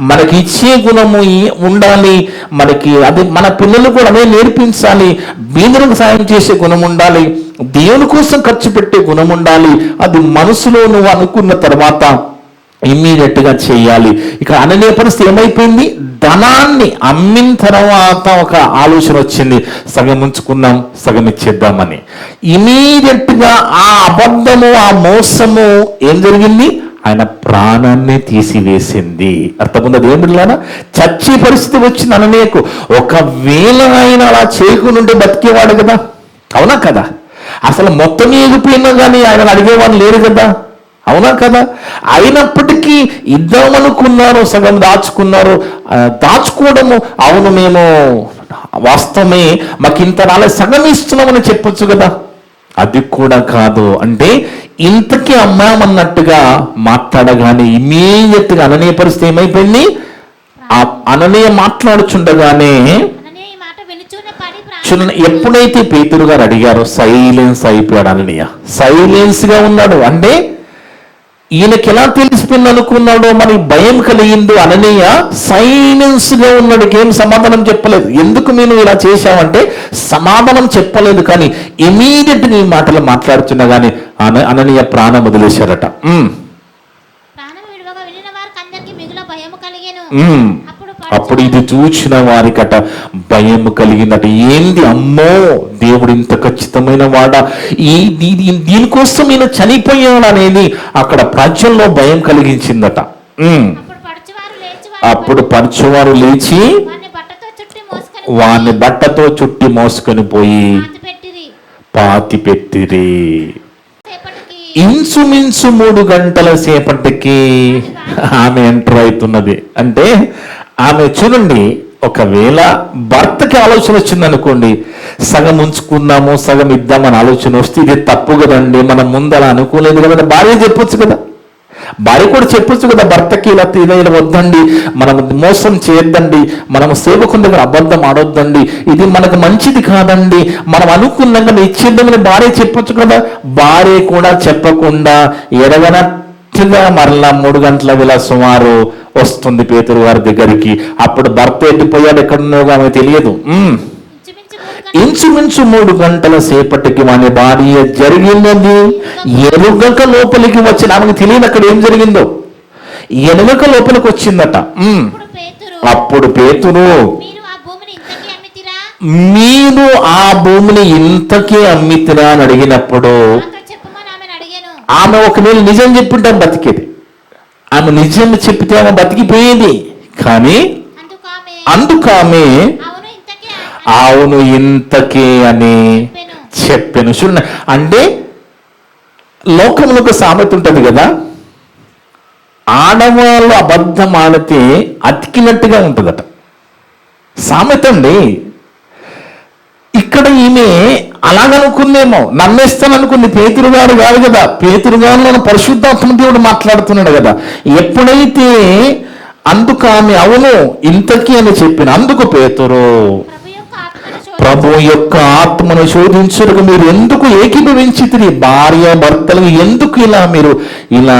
మనకి ఇచ్చే గుణము ఉండాలి, మనకి అది మన పిల్లలు కూడా అదే నేర్పించాలి. బీదలకు సాయం చేసే గుణం ఉండాలి, దేవుని కోసం ఖర్చు పెట్టే గుణం ఉండాలి. అది మనసులో నువ్వు అనుకున్న తర్వాత ఇమ్మీడియట్ గా చేయాలి. ఇక అననీయ పరిస్థితి ఏమైపోయింది? ధనాన్ని అమ్మిన తర్వాత ఒక ఆలోచన వచ్చింది, సగం ఉంచుకుందాం, సగం ఇచ్చేద్దామని. ఇమీడియట్ గా ఆ అబద్ధము, ఆ మోసము ఏం జరిగింది? ఆయన ప్రాణాన్ని తీసివేసింది. అర్థముంది ఏమిటిలానా? చచ్చే పరిస్థితి వచ్చింది అననీయకు. ఒకవేళ ఆయన అలా చేయకుండా బతికేవాడు కదా, అవునా కదా? అసలు మొత్తం ఎగిపోయినా కానీ ఆయన అడిగేవాడు లేరు కదా, అవునా కదా? అయినప్పటికీ ఇద్దామనుకున్నారు, సగం దాచుకున్నారు. దాచుకోవడము, అవును మేము వాస్తవమే, మాకు ఇంత రాలే, సగం ఇస్తున్నామని చెప్పొచ్చు కదా. అది కూడా కాదు, అంటే ఇంతకీ అమ్మామన్నట్టుగా మాట్లాడగానే ఇమీడియట్గా అననీయ పరిస్థితి ఏమైపోయింది? ఆ అననీయ మాట్లాడుచుండగానే ఎప్పుడైతే పేతురు గారు అడిగారో సైలెన్స్ అయిపోయాడు అననీయ. సైలెన్స్ గా ఉన్నాడు. అంటే ఈయనకి ఎలా తెలిసిపోయింది అనుకున్నాడో, మనకి భయం కలిగిందో. అననీయ సైలెన్స్ గా ఉన్నాడు, ఏం సమాధానం చెప్పలేదు. ఎందుకు నేను ఇలా చేశావంటే సమాధానం చెప్పలేదు. కానీ ఇమీడియట్ గా ఈ మాటలు మాట్లాడుతున్నా కానీ అననీయ ప్రాణం వదిలేశారట. అప్పుడు ఇది చూసిన వారికట భయం కలిగిందట. ఏంది అమ్మో, దేవుడు ఇంత ఖచ్చితమైన వాడా, దీనికోసం ఈయన చనిపోయాడు అనేది అక్కడ ప్రజల్లో భయం కలిగించిందట. అప్పుడు పరచువారు లేచి వాడిని బట్టతో చుట్టి మోసుకొని పోయి పాతి పెట్టిరి. ఇంచుమించు 3 గంటల సేపటికి ఆమె ఎంటర్ అవుతున్నది. అంటే ఆమె చూడండి, ఒకవేళ భర్తకి ఆలోచన వచ్చిందనుకోండి, సగం ఉంచుకుందాము, సగం ఇద్దామని ఆలోచన వస్తే ఇది తప్పు కదండి, మనం ముందు అలా అనుకోలేదు కదా. భార్య చెప్పొచ్చు కదా, భార్య కూడా చెప్పొచ్చు కదా భర్తకి, ఇలా ఇలా వద్దండి, మనం మోసం చేయొద్దండి, మనం సేవకుని దగ్గర అబద్ధం ఆడొద్దండి, ఇది మనకు మంచిది కాదండి, మనం అనుకున్నాక ఇచ్చేద్దామని భార్య చెప్పొచ్చు కదా. భార్య కూడా చెప్పకుండా ఎడగనట్టుగా మరలా 3 గంటల వేళ సుమారు వస్తుంది పేతురు గారి దగ్గరికి. అప్పుడు భర్త ఎట్టిపోయాడు, ఎక్కడున్నాడో ఆమె తెలియదు. ఇంచుమించు 3 గంటల సేపటికి వాని భార్య జరిగినది ఎరుగక లోపలికి వచ్చిన, ఆమెకు తెలియదు అక్కడ ఏం జరిగిందో. ఎనుగక లోపలికి వచ్చిందట. అప్పుడు పేతురు, మీరు ఆ భూమిని ఇంతకీ అమ్మితిరా అని అడిగినప్పుడు ఆమె ఒకవేళ నిజం చెప్పింటే బతికేది. ఆమె నిజం చెప్పితే ఆమె బతికిపోయేది. కానీ అందుకామె అవును ఇంతకే అని చెప్పాను. చూడండి, అంటే లోకంలో ఒక సామెత ఉంటుంది కదా, ఆడవాళ్ళు అబద్ధం ఆడితే అతికినట్టుగా ఉంటుందట. సామెత అండి. ఇక్కడ ఈమె అలాగనుకుందేమో, నమ్మేస్తాననుకుంది. పేతురు గారు కాదు కదా, పేతురు గారు పరిశుద్ధాత్మ దేవుడు మాట్లాడుతున్నాడు కదా. ఎప్పుడైతే అందుకు ఆమె అవును ఇంతకీ అని చెప్పిన, అందుకు పేతురు ప్రభు యొక్క ఆత్మను శోధించుటకు మీరు ఎందుకు ఏకీభవించితిరి? భార్య భర్తలకు ఎందుకు మీరు ఇలా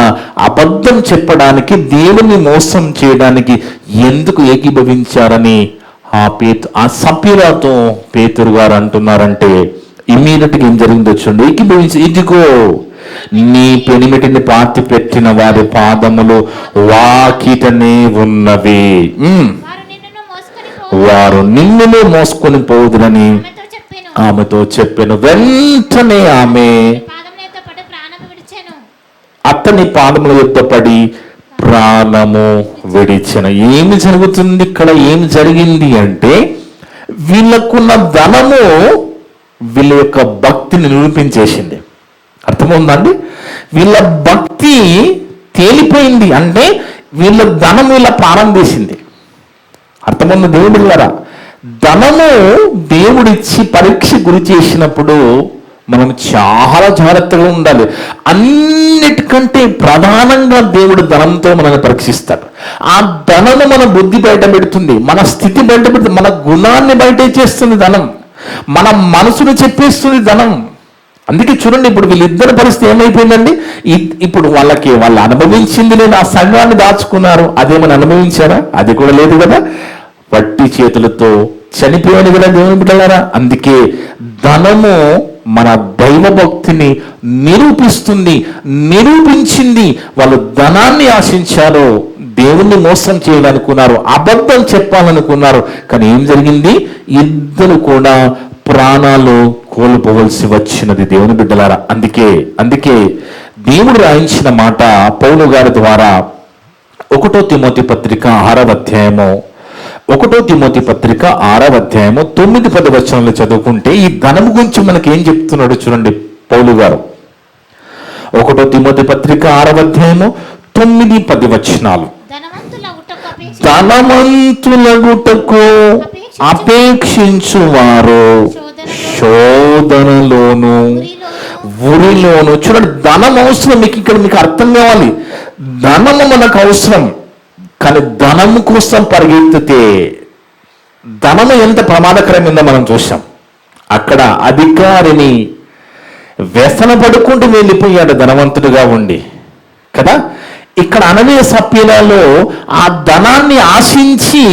అబద్ధం చెప్పడానికి, దేవుని మోసం చేయడానికి ఎందుకు ఏకీభవించారని ఆ సప్పిరాతో పేతురు గారు అంటున్నారంటే, ఇమ్మీడియట్గా ఏం జరిగిందో చూడండి. ఏకీభవించి, ఇదిగో నీ పెనిమిటిని పాతి పెట్టిన వారి పాదములు వాకిటనే ఉన్నవి, వారు నిన్నునే మోసుకొని పోదురని ఆమెతో చెప్పాను. వెంటనే ఆమె అతని పాదముల యొద్ద పడి ప్రాణము విడిచిన. ఏమి జరుగుతుంది ఇక్కడ? ఏమి జరిగింది అంటే, వీళ్ళకున్న ధనము వీళ్ళ యొక్క భక్తిని నిరూపించేసింది. అర్థమవుందండి? వీళ్ళ భక్తి తేలిపోయింది. అంటే వీళ్ళ ధనం వీళ్ళ ప్రాణం తీసింది. అర్థమవుంది దేవుడి ద్వారా? ధనము దేవుడిచ్చి పరీక్ష గురి చేసినప్పుడు మనం చాలా జాగ్రత్తగా ఉండాలి. అన్నిటికంటే ప్రధానంగా దేవుడు ధనంతో మనల్ని పరీక్షిస్తాడు. ఆ ధనము మన బుద్ధి బయట పెడుతుంది, మన స్థితి బయట పెడుతుంది, మన గుణాన్ని బయట చేస్తుంది ధనం, మన మనసును చెప్పేస్తుంది ధనం. అందుకే చూడండి, ఇప్పుడు వీళ్ళిద్దరి పరిస్థితి ఏమైపోయిందండి? ఇప్పుడు వాళ్ళు అనుభవించింది లేదు, ఆ సంఘాన్ని దాచుకున్నారు. అదేమని అనుభవించారా? అది కూడా లేదు కదా. వట్టి చేతులతో చనిపోయాడు కదా దేవుని బిడ్డలారా. అందుకే ధనము మన దైవభక్తిని నిరూపించింది. వాళ్ళు ధనాన్ని ఆశించారు, దేవుణ్ణి మోసం చేయాలనుకున్నారు, అబద్ధం చెప్పాలనుకున్నారు. కానీ ఏం జరిగింది? ఇద్దరు కూడా ప్రాణాలు కోల్పోవలసి వచ్చినది దేవుని బిడ్డలారా. అందుకే దేవుడు రాయించిన మాట పౌలు గారి ద్వారా 1 తిమోతి పత్రిక 6వ అధ్యాయము 9-10 వచనాలు చదువుకుంటే ఈ ధనము గురించి మనకి ఏం చెప్తున్నాడు చూడండి పౌలు గారు. 1 తిమోతి పత్రిక 6వ అధ్యాయము 9-10 వచనాలు. ధనవంతులగుటకు అపేక్షించువారు శోధనలోను ఉరిలోను. చూడండి, ధనం అవసరం. మీకు అర్థం కావాలి, ధనము మనకు అవసరం. కానీ ధనము కోసం పరిగెత్తితే ధనము ఎంత ప్రమాదకరమైందో మనం చూసాం. అక్కడ అధికారిని వ్యసన పడుకుంటూ వెళ్ళిపోయాడు ధనవంతుడిగా ఉండి కదా. ఇక్కడ అననీయ సప్పీలలో ఆ ధనాన్ని ఆశించి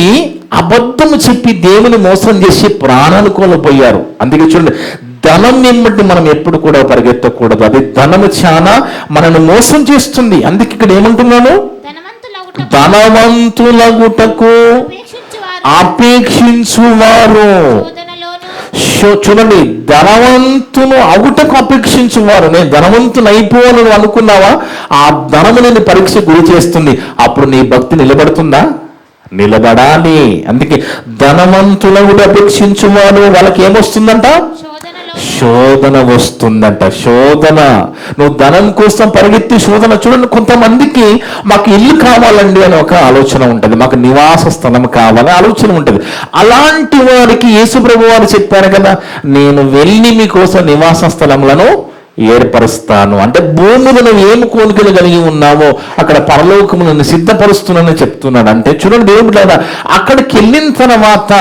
అబద్ధము చెప్పి దేవుని మోసం చేసి ప్రాణాలు కోల్పోయారు. అందుకే చూడండి, ధనం నిమ్మటి మనం ఎప్పుడు కూడా పరిగెత్తకూడదు. అది ధనము చాలా మనల్ని మోసం చేస్తుంది. అందుకే ఇక్కడ ఏమంటున్నాను? ధనవంతులగుటకు అపేక్షించువారు. చూడండి, ధనవంతులు అగుటకు అపేక్షించువారు. నేను ధనవంతులు అయిపోవాలని అనుకున్నావా? ఆ ధనము నేను పరీక్ష గురి చేస్తుంది. అప్పుడు నీ భక్తి నిలబడుతుందా? నిలబడాలి. అందుకే ధనవంతులను అపేక్షించువారు వాళ్ళకి ఏమొస్తుందంట? శోధన వస్తుందంట. శోధన. నువ్వు ధనం కోసం పరిగెత్తి శోధన. చూడండి, కొంతమందికి మాకు ఇల్లు కావాలండి అని ఒక ఆలోచన ఉంటుంది, మాకు నివాస స్థలం కావాలని ఆలోచన ఉంటుంది. అలాంటి వారికి యేసుప్రభు వారు చెప్పారు కదా, నేను వెళ్ళి మీకోసం నివాస స్థలములను ఏర్పరుస్తాను. అంటే భూమిలో నువ్వు ఏమి కోరికలు కలిగి ఉన్నావో అక్కడ పరలోకములను సిద్ధపరుస్తున్నానని చెప్తున్నాడు. అంటే చూడండి దేవుడు లేదా, అక్కడికి వెళ్ళిన తర్వాత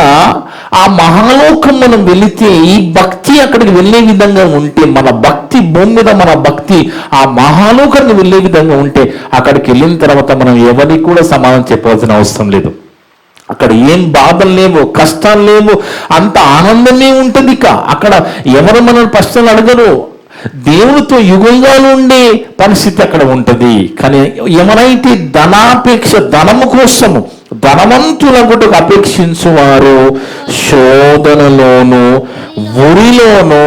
ఆ మహాలోకం మనం వెళితే ఈ భక్తి అక్కడికి వెళ్ళే విధంగా ఉంటే, మన భక్తి భూమి మీద మన భక్తి ఆ మహాలోకానికి వెళ్ళే విధంగా ఉంటే, అక్కడికి వెళ్ళిన తర్వాత మనం ఎవరికి కూడా సమాధానం చెప్పవలసిన అవసరం లేదు. అక్కడ ఏం బాధలు లేవు, కష్టాలు లేవు, అంత ఆనందమే ఉంటుంది. ఇక అక్కడ ఎవరు మన ప్రశ్నలు అడగరు. దేవునితో యుగంగాలు ఉండే పరిస్థితి అక్కడ ఉంటుంది. కానీ ఎవరైతే ధనాపేక్ష, ధనము కోసము ధనవంతులకు అపేక్షించువారు శోధనలోను ఉరిలోను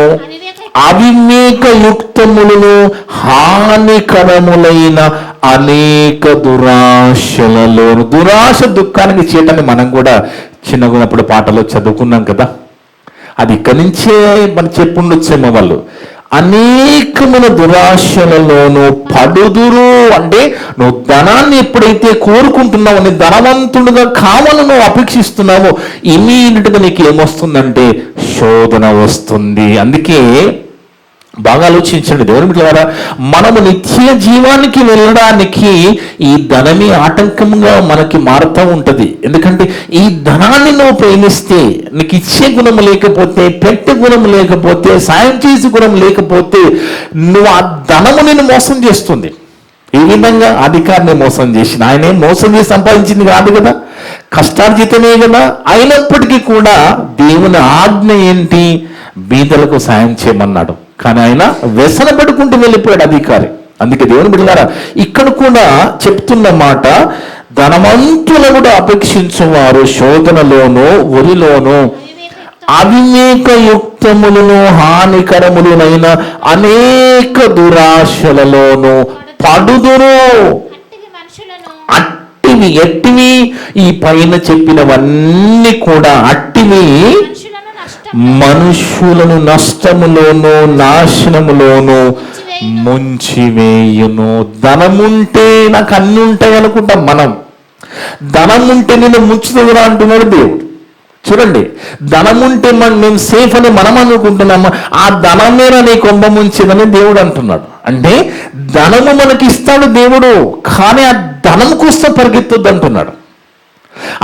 అవివేక యుక్తములను హానికరములైన అనేక దురాశలలోను. దురాశ దుఃఖానికి చేయటాన్ని మనం కూడా చిన్నగున్నప్పుడు పాటలో చదువుకున్నాం కదా. అది ఇక్కడి నుంచే మనం చెప్పుండొచ్చేమో వాళ్ళు. అనేకమైన దురాశలలోనూ పడుదురు. అంటే నువ్వు ధనాన్ని ఎప్పుడైతే కోరుకుంటున్నావో, నీ ధనవంతుడుగా కావాలని నువ్వు అపేక్షిస్తున్నావో, ఇమీడియట్గా నీకు ఏమొస్తుందంటే శోధన వస్తుంది. అందుకే బాగా ఆలోచించండి దేవుని బిడ్డలారా, మనము నిత్య జీవానికి వెళ్ళడానికి ఈ ధనమే ఆటంకంగా మనకి మారుతూ ఉంటుంది. ఎందుకంటే ఈ ధనాన్ని నువ్వు ప్రేమిస్తే, నీకు ఇచ్చే గుణం లేకపోతే, పెట్టే గుణం లేకపోతే, సాయం చేసే గుణం లేకపోతే, నువ్వు ఆ ధనము నిన్ను మోసం చేస్తుంది. ఈ విధంగా అధికారిని మోసం చేసిన ఆయన మోసం చేసి సంపాదించింది కాదు కదా, కష్టార్జితమే కదా. అయినప్పటికీ కూడా దేవుని ఆజ్ఞ ఏంటి? బీదలకు సాయం చేయమన్నాడు. కానీ ఆయన వ్యసన పడుకుంటూ వెళ్ళిపోయాడు అధికారి. అందుకే దేవుని బిడ్డలారా, ఇక్కడ కూడా చెప్తున్న మాట, ధనవంతులు కూడా అపేక్షించువారు శోధనలోను ఉరిలోను అవివేకయుక్తములను హానికరములనైన అనేక దురాశలలోను పడుదురు. ఎట్టివి ఈ పైన చెప్పినవన్నీ కూడా అట్టివి మనుషులను నష్టములోను నాశనములోను ముంచివేయును. ధనముంటే నాకు అన్ని ఉంటాయి అనుకుంటాం మనం. ధనముంటే నేను ముంచుతుందా అంటున్నాడు దేవుడు. చూడండి, ధనముంటే మేము సేఫ్ అని మనం అనుకుంటున్నాము. ఆ ధనమేన నీ కొంబ ముంచేదని దేవుడు అంటున్నాడు. అంటే ధనము మనకి ఇస్తాడు దేవుడు, కానీ ఆ ధనం కోసం పరిగెత్తొద్దు అంటున్నాడు.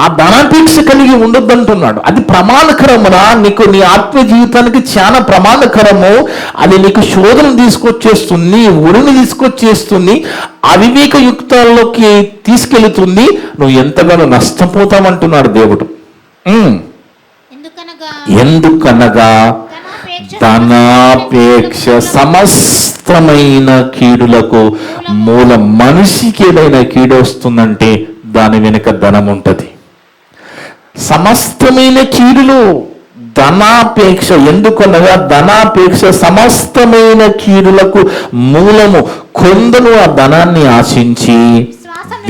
ఆ ధనాపేక్ష కలిగి ఉండొద్దు అంటున్నాడు. అది ప్రమాదకరమునా, నీకు నీ ఆత్మ జీవితానికి చాలా ప్రమాదకరము. అది నీకు శోధన తీసుకొచ్చేస్తుంది, ఉరిని తీసుకొచ్చేస్తుంది, అవివేక యుక్తాల్లోకి తీసుకెళ్తుంది. నువ్వు ఎంతగానో నష్టపోతామంటున్నాడు దేవుడు. ఎందుకనగా ధనాపేక్ష సమస్తమైన కీడులకు మూలం. మనిషికి ఏదైనా కీడు వస్తుందంటే దాని వెనుక ధనం ఉంటుంది. సమస్తమైన కీడులు ధనాపేక్ష. ఎందుకనగా ధనాపేక్ష సమస్తమైన కీడులకు మూలము. కొందరు ఆ ధనాన్ని ఆశించి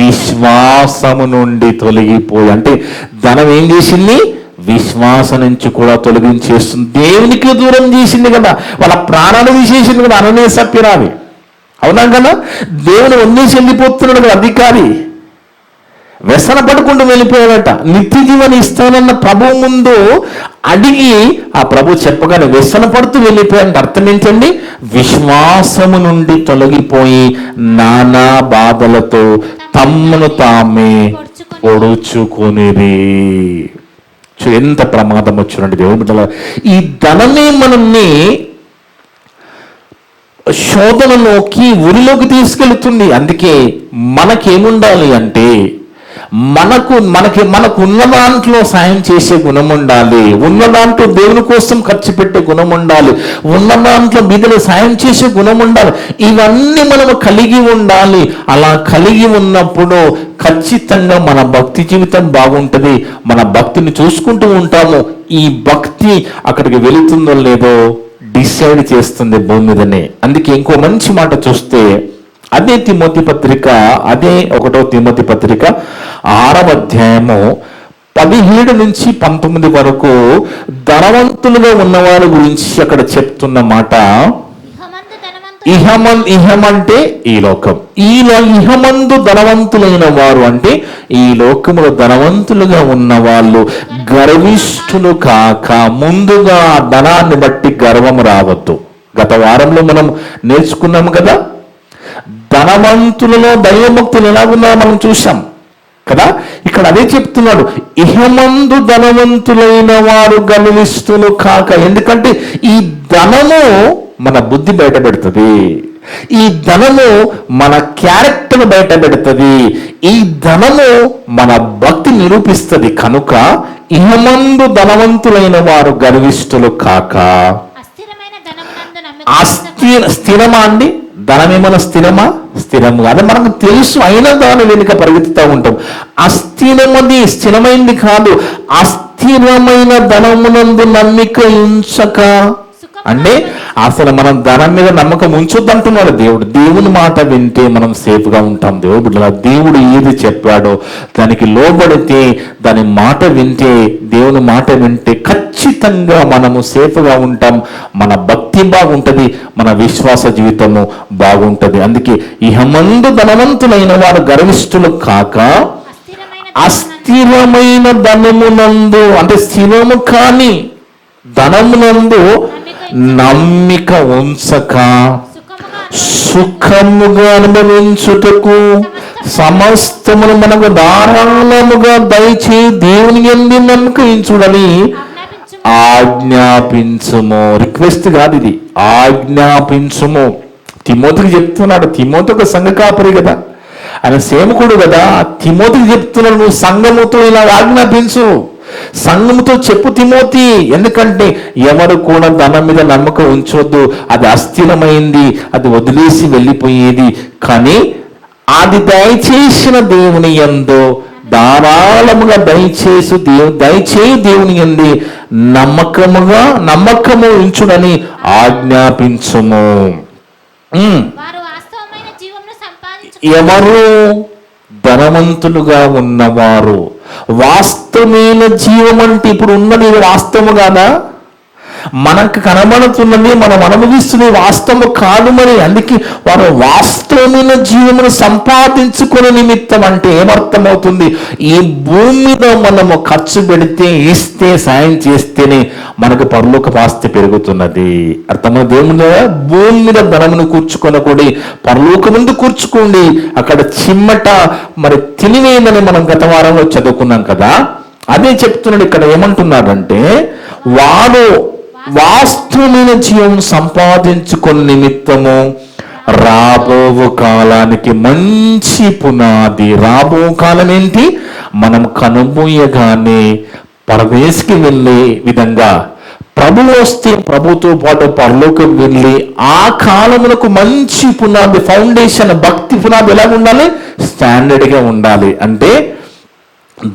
విశ్వాసము నుండి తొలగిపోయి, అంటే ధనం ఏం చేసింది? విశ్వాసం నుంచి కూడా తొలగించేస్తుంది. దేవునికి దూరం చేసింది కదా, వాళ్ళ ప్రాణాలు తీసేసింది కదా. అననే సప్యరావి అవునా కదా, దేవుని వన్నేసి వెళ్ళిపోతున్నాడు కదా అధికారి. వ్యసన పడుకుంటూ వెళ్ళిపోయాడట. నిత్య జీవన ఇస్తానన్న ప్రభు ముందు అడిగి ఆ ప్రభు చెప్పగానే వ్యసన పడుతూ వెళ్ళిపోయాడంటే అర్థం ఏంటండి? విశ్వాసము నుండి తొలగిపోయి నానా బాధలతో తమ్మును తామే పొడుచుకునిరి. ఎంత ప్రమాదం వచ్చునండి దేవుని బిడ్డలారా. ఈ ధనమే మనల్ని శోధనలోకి, ఉరిలోకి తీసుకెళ్తుంది. అందుకే మనకేముండాలి అంటే మనకు ఉన్న దాంట్లో సాయం చేసే గుణం ఉండాలి, ఉన్న దాంట్లో దేవుని కోసం ఖర్చు పెట్టే గుణం ఉండాలి, ఉన్న దాంట్లో బీదలు సాయం చేసే గుణం ఉండాలి. ఇవన్నీ మనము కలిగి ఉండాలి. అలా కలిగి ఉన్నప్పుడు ఖచ్చితంగా మన భక్తి జీవితం బాగుంటుంది. మన భక్తిని చూసుకుంటూ ఉంటాము. ఈ భక్తి అక్కడికి వెళుతుందో లేదో డిసైడ్ చేస్తుంది భూమి మీదనే. అందుకే ఇంకో మంచి మాట చూస్తే, అదే తిమోతి పత్రిక, అదే 1వ తిమోతి పత్రిక 6వ అధ్యాయము 17 నుంచి 19 వరకు ధనవంతులుగా ఉన్నవారి గురించి అక్కడ చెప్తున్న మాట. ఇహమంటే ఈ లోకం. ఇహమందు ధనవంతులైన వారు అంటే ఈ లోకములో ధనవంతులుగా ఉన్న వాళ్ళు గర్విష్ఠులు కాక, ముందుగా ధనాన్ని బట్టి గర్వం రావద్దు. గత వారంలో మనం నేర్చుకున్నాము కదా, ధనవంతులలో దైవభక్తులు ఎలాగున్నారో మనం చూసాం కదా. ఇక్కడ అదే చెప్తున్నాడు, ఇహమందు ధనవంతులైన వారు గర్విష్ఠులు కాక. ఎందుకంటే ఈ ధనము మన బుద్ధి బయట పెడుతుంది, ఈ ధనము మన క్యారెక్టర్ బయట పెడుతుంది, ఈ ధనము మన భక్తి నిరూపిస్తుంది. కనుక ఇహమందు ధనవంతులైన వారు గర్విష్ఠులు కాక. స్థిరమా అండి? ధనమేమన్నా స్థిరమా? స్థిరము అదే మనకు తెలుసు, అయినా దాని వెనుక పరిగెత్తుతూ ఉంటాం. అస్థిరమది స్థిరమైంది కాదు. అస్థిరమైన ధనమునందు నమ్మిక ఉంచక అంటే అసలు మనం ధనం మీద నమ్మకం ఉంచొద్దంటున్నాడు దేవుడు. దేవుని మాట వింటే మనం సేఫ్గా ఉంటాం. దేవుడు ఏది చెప్పాడో దానికి లోబడితే, దాని మాట వింటే, దేవుని మాట వింటే ఖచ్చితంగా మనము సేఫ్గా ఉంటాం. మన భక్తి బాగుంటుంది, మన విశ్వాస జీవితము బాగుంటుంది. అందుకే ఇహమందు ధనవంతులైన వారు గర్విష్ఠులు కాక అస్థిరమైన ధనమునందు, అంటే స్థిరము కాని ధనమునందు నమ్మిక ఉంచక సుఖముగా అనుభవించుటకు సమస్తమును మనకు ధారాళముగా దయచేయి దేవుని యందు నమ్మకించుడని ఆజ్ఞాపించుము. రిక్వెస్ట్ కాదు ఇది, ఆజ్ఞాపించుము. తిమోతికి చెప్తున్నాడు. తిమోతి ఒక సంఘ కాపరి కదా, ఆయన సేవకుడు కదా. తిమోతికి చెప్తున్నాడు, నువ్వు సంఘముతో ఇలా ఆజ్ఞాపించు, సంఘముతో చెప్పు తిమోతి. ఎందుకంటే ఎవరు కూడా ధనం మీద నమ్మకం ఉంచొద్దు. అది అస్థిరమైంది, అది వదిలేసి వెళ్ళిపోయేది. కానీ అది దయచేసిన దేవుని యందు ధారాళముగా దయచేయి దేవుని యందు నమ్మకము ఉంచుడని ఆజ్ఞాపించుము. ఎవరు? ధనవంతులుగా ఉన్నవారు. వాస్తవమైన జీవం అంటే ఇప్పుడు ఉన్నది వాస్తవము కాదా? మనకు కనబడుతున్నది, మనం అనుభవిస్తున్నది వాస్తవము కాదు. మరి అందుకే వారు వాస్తవమైన జీవమును సంపాదించుకునే నిమిత్తం అంటే ఏమర్థమవుతుంది? ఈ భూమి మీద మనము ఖర్చు పెడితే, ఇస్తే, సాయం చేస్తేనే మనకు పరలోక ఆస్తి పెరుగుతున్నది. అర్థమైన దేవుని భూమి మీద ధనమును కూర్చుకొనకూడి పరలోక ముందు కూర్చుకోండి, అక్కడ చిమ్మట మరి తినివేయమని మనం గత వారంలో చదువుకున్నాం కదా. అదే చెప్తున్నాడు ఇక్కడ. ఏమంటున్నాడంటే వాడు వాస్తవమైన జీవం సంపాదించుకున్న నిమిత్తము రాబో కాలానికి మంచి పునాది. రాబో కాలం ఏంటి? మనం కనుమూయగానే పరదేశికి వెళ్ళే విధంగా, ప్రభు వస్తే ప్రభుతో పాటు పరలోకి వెళ్ళి ఆ కాలమునకు మంచి పునాది, ఫౌండేషన్, భక్తి పునాది ఎలా ఉండాలి? స్టాండర్డ్గా ఉండాలి. అంటే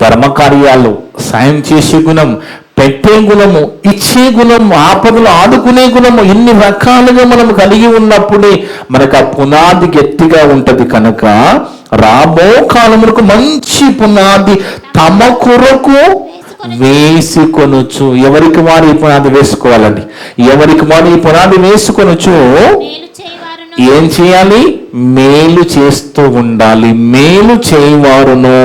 ధర్మకార్యాలు, సాయం చేసే గుణం, పెట్టే గుణము, ఇచ్చే గుణము, ఆపదలు ఆదుకునే గుణము, ఇన్ని రకాలుగా మనం కలిగి ఉన్నప్పుడే మనకు ఆ పునాది గట్టిగా ఉంటది. కనుక రాబో కాలములకు మంచి పునాది తమ కొరకు వేసుకొనొచ్చు. ఎవరికి వారు ఈ పునాది వేసుకోవాలండి? ఎవరికి వారు ఈ పునాది వేసుకొనొచ్చు ఏం చేయాలి? మేలు చేస్తూ ఉండాలి. మేలు చేయవారును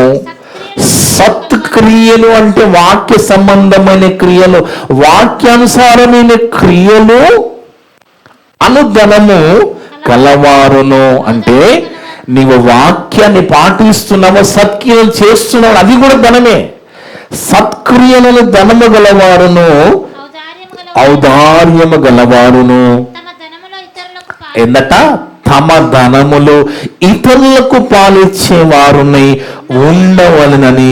సత్క్రియలు అంటే వాక్య సంబంధమైన క్రియలు, వాక్యానుసారమైన క్రియలు అనుధనము కలవారును. అంటే నీవు వాక్యాన్ని పాటిస్తున్నావు, సత్క్రియలు చేస్తున్నావు, అది కూడా ధనమే. సత్క్రియలను ధనము గలవారును ఔదార్యము గలవారును ఏందట? తమ ధనములు ఇతరులకు పాలిచ్చేవారునై ఉండవలనని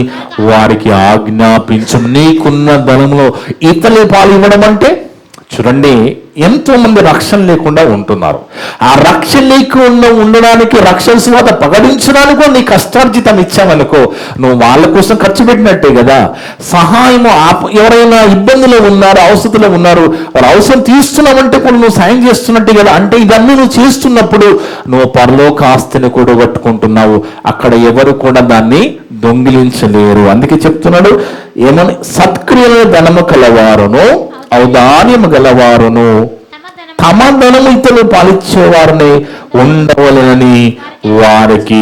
వారికి ఆజ్ఞాపించము. నీకున్న ధనములో ఇతరులు పాలు ఇవ్వడం అంటే చూడండి, ఎంతో మంది రక్షణ లేకుండా ఉంటున్నారు. ఆ రక్షణ లేకుండా ఉండడానికి, రక్షణ సువాత ప్రకటించడానికి నీ కష్టార్జితం ఇచ్చావనుకో, నువ్వు వాళ్ళ కోసం ఖర్చు పెట్టినట్టే కదా. సహాయము, ఎవరైనా ఇబ్బందులు ఉన్నారు, అవసరంలో ఉన్నారు, వాళ్ళ అవసరం తీస్తున్నావంటే కూడా నువ్వు సాయం చేస్తున్నట్టే కదా. అంటే ఇవన్నీ నువ్వు చేస్తున్నప్పుడు నువ్వు పరలోక ఆస్తిని కూడా కట్టుకుంటున్నావు. అక్కడ ఎవరు కూడా దాన్ని దొంగిలించలేరు. అందుకే చెప్తున్నాడు ఏమని? సత్క్రియల ధనము కలవారును ఔదార్యము గలవారును తమ ధనము ఇతరులు పాలించేవారిని ఉండవలెనని వారికి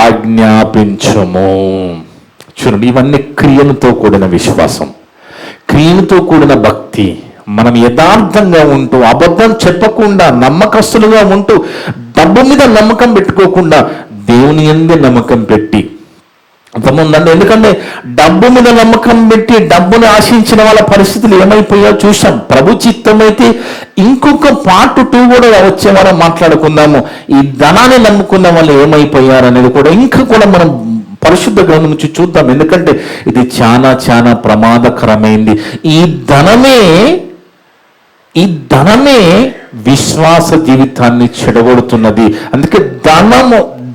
ఆజ్ఞాపించము. చూడండి, ఇవన్నీ క్రియలతో కూడిన విశ్వాసం, క్రియలతో కూడిన భక్తి. మనం యథార్థంగా ఉంటూ, అబద్ధం చెప్పకుండా, నమ్మకస్తులుగా ఉంటూ, డబ్బు మీద నమ్మకం పెట్టుకోకుండా దేవుని యందు నమ్మకం పెట్టి అర్థముందండి. ఎందుకంటే డబ్బు మీద నమ్మకం పెట్టి డబ్బును ఆశించిన వాళ్ళ పరిస్థితులు ఏమైపోయాయో చూసాం. ప్రభు చిత్తమైతే ఇంకొక పార్ట్ 2 కూడా వచ్చే వారం మాట్లాడుకుందాము. ఈ ధనాన్ని నమ్ముకున్న వాళ్ళు ఏమైపోయారు అనేది కూడా ఇంకా కూడా మనం పరిశుద్ధ గ్రంథం నుంచి చూద్దాం. ఎందుకంటే ఇది చాలా చాలా ప్రమాదకరమైంది. ఈ ధనమే విశ్వాస జీవితాన్ని చెడగొడుతున్నది. అందుకే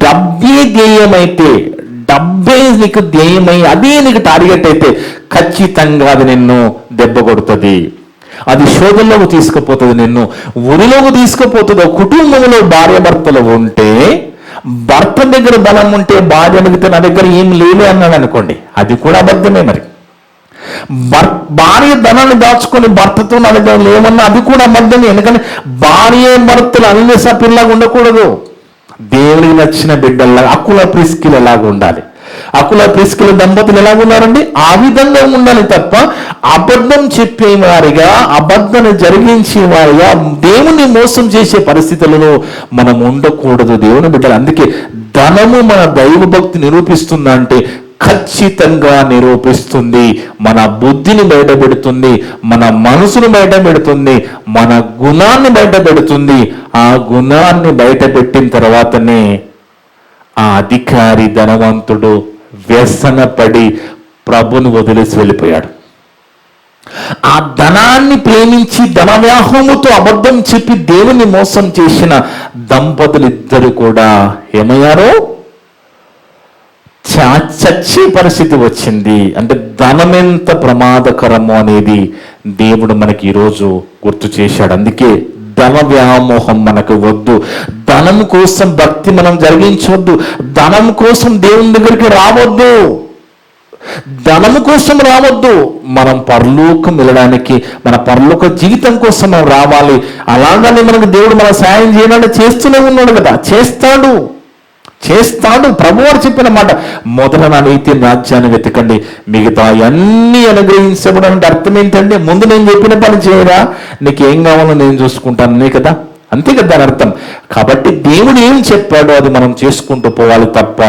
డబ్బే ధ్యేయమైతే, డబ్బే నీకు ధ్యేయమై, అదే నీకు టార్గెట్ అయితే ఖచ్చితంగా అది నిన్ను దెబ్బ కొడుతుంది. అది శోధనలోకి తీసుకుపోతుంది, నిన్ను ఉరిలోకి తీసుకుపోతుంది. కుటుంబంలో భార్యాభర్తలు ఉంటే, భర్త దగ్గర బలం ఉంటే భార్య అడిగితే నా దగ్గర ఏం లేలే అన్నాడు అనుకోండి, అది కూడా అబద్ధమే. మరి భార్య ధనాన్ని దాచుకొని భర్తతో నా దగ్గర లేమన్నా అది కూడా అబద్ధమే. ఎందుకంటే భార్య భర్తలు అన్ని సభ్యుల్లాగా ఉండకూడదు. దేవుడికి నచ్చిన బిడ్డల్లాగా అకుల ప్రిస్కిల్ ఎలాగా ఉండాలి, అకుల ప్రిస్కిల దంపతులు ఎలాగ ఉన్నారండి, ఆ విధంగా ఉండాలి తప్ప అబద్ధం చెప్పేవారిగా, అబద్ధాన్ని జరిగించే వారిగా, దేవుని మోసం చేసే పరిస్థితులలో మనం ఉండకూడదు దేవుని బిడ్డలు. అందుకే ధనము మన దైవ భక్తి నిరూపిస్తుందా అంటే ఖచ్చితంగా నిరూపిస్తుంది. మన బుద్ధిని బయటపెడుతుంది, మన మనసును బయటపెడుతుంది, మన గుణాన్ని బయటపెడుతుంది. ఆ గుణాన్ని బయటపెట్టిన తర్వాతనే ఆ అధికారి ధనవంతుడు వ్యసనపడి ప్రభుని వదిలేసి వెళ్ళిపోయాడు. ఆ ధనాన్ని ప్రేమించి ధనవ్యాహముతో అబద్ధం చెప్పి దేవుని మోసం చేసిన దంపతులు ఇద్దరు కూడా ఏమయ్యారో చచ్చే పరిస్థితి వచ్చింది. అంటే ధనం ఎంత ప్రమాదకరమో అనేది దేవుడు మనకి ఈరోజు గుర్తు చేశాడు. అందుకే ధన వ్యామోహం మనకు వద్దు. ధనం కోసం భక్తి మనం జరిగించవద్దు. ధనం కోసం దేవుని దగ్గరికి రావద్దు. ధనము కోసం రావద్దు. మనం పరలోకం వెళ్ళడానికి, మన పరలోక జీవితం కోసం మనం రావాలి. అలాగని మనకు దేవుడు మన సాయం చేయాలని చేస్తూనే ఉన్నాడు కదా, చేస్తాడు. ప్రభువారు చెప్పిన మాట, మొదట నా నీతి రాజ్యాన్ని వెతకండి, మిగతా అన్నీ అనుగ్రహించబడంటే అర్థం ఏంటంటే, ముందు నేను చెప్పిన పని చేయరా, నీకు ఏం కావాలో నేను చూసుకుంటాను కదా, అంతే కదా దాని అర్థం. కాబట్టి దేవుడు ఏం చెప్పాడో అది మనం చేసుకుంటూ పోవాలి తప్ప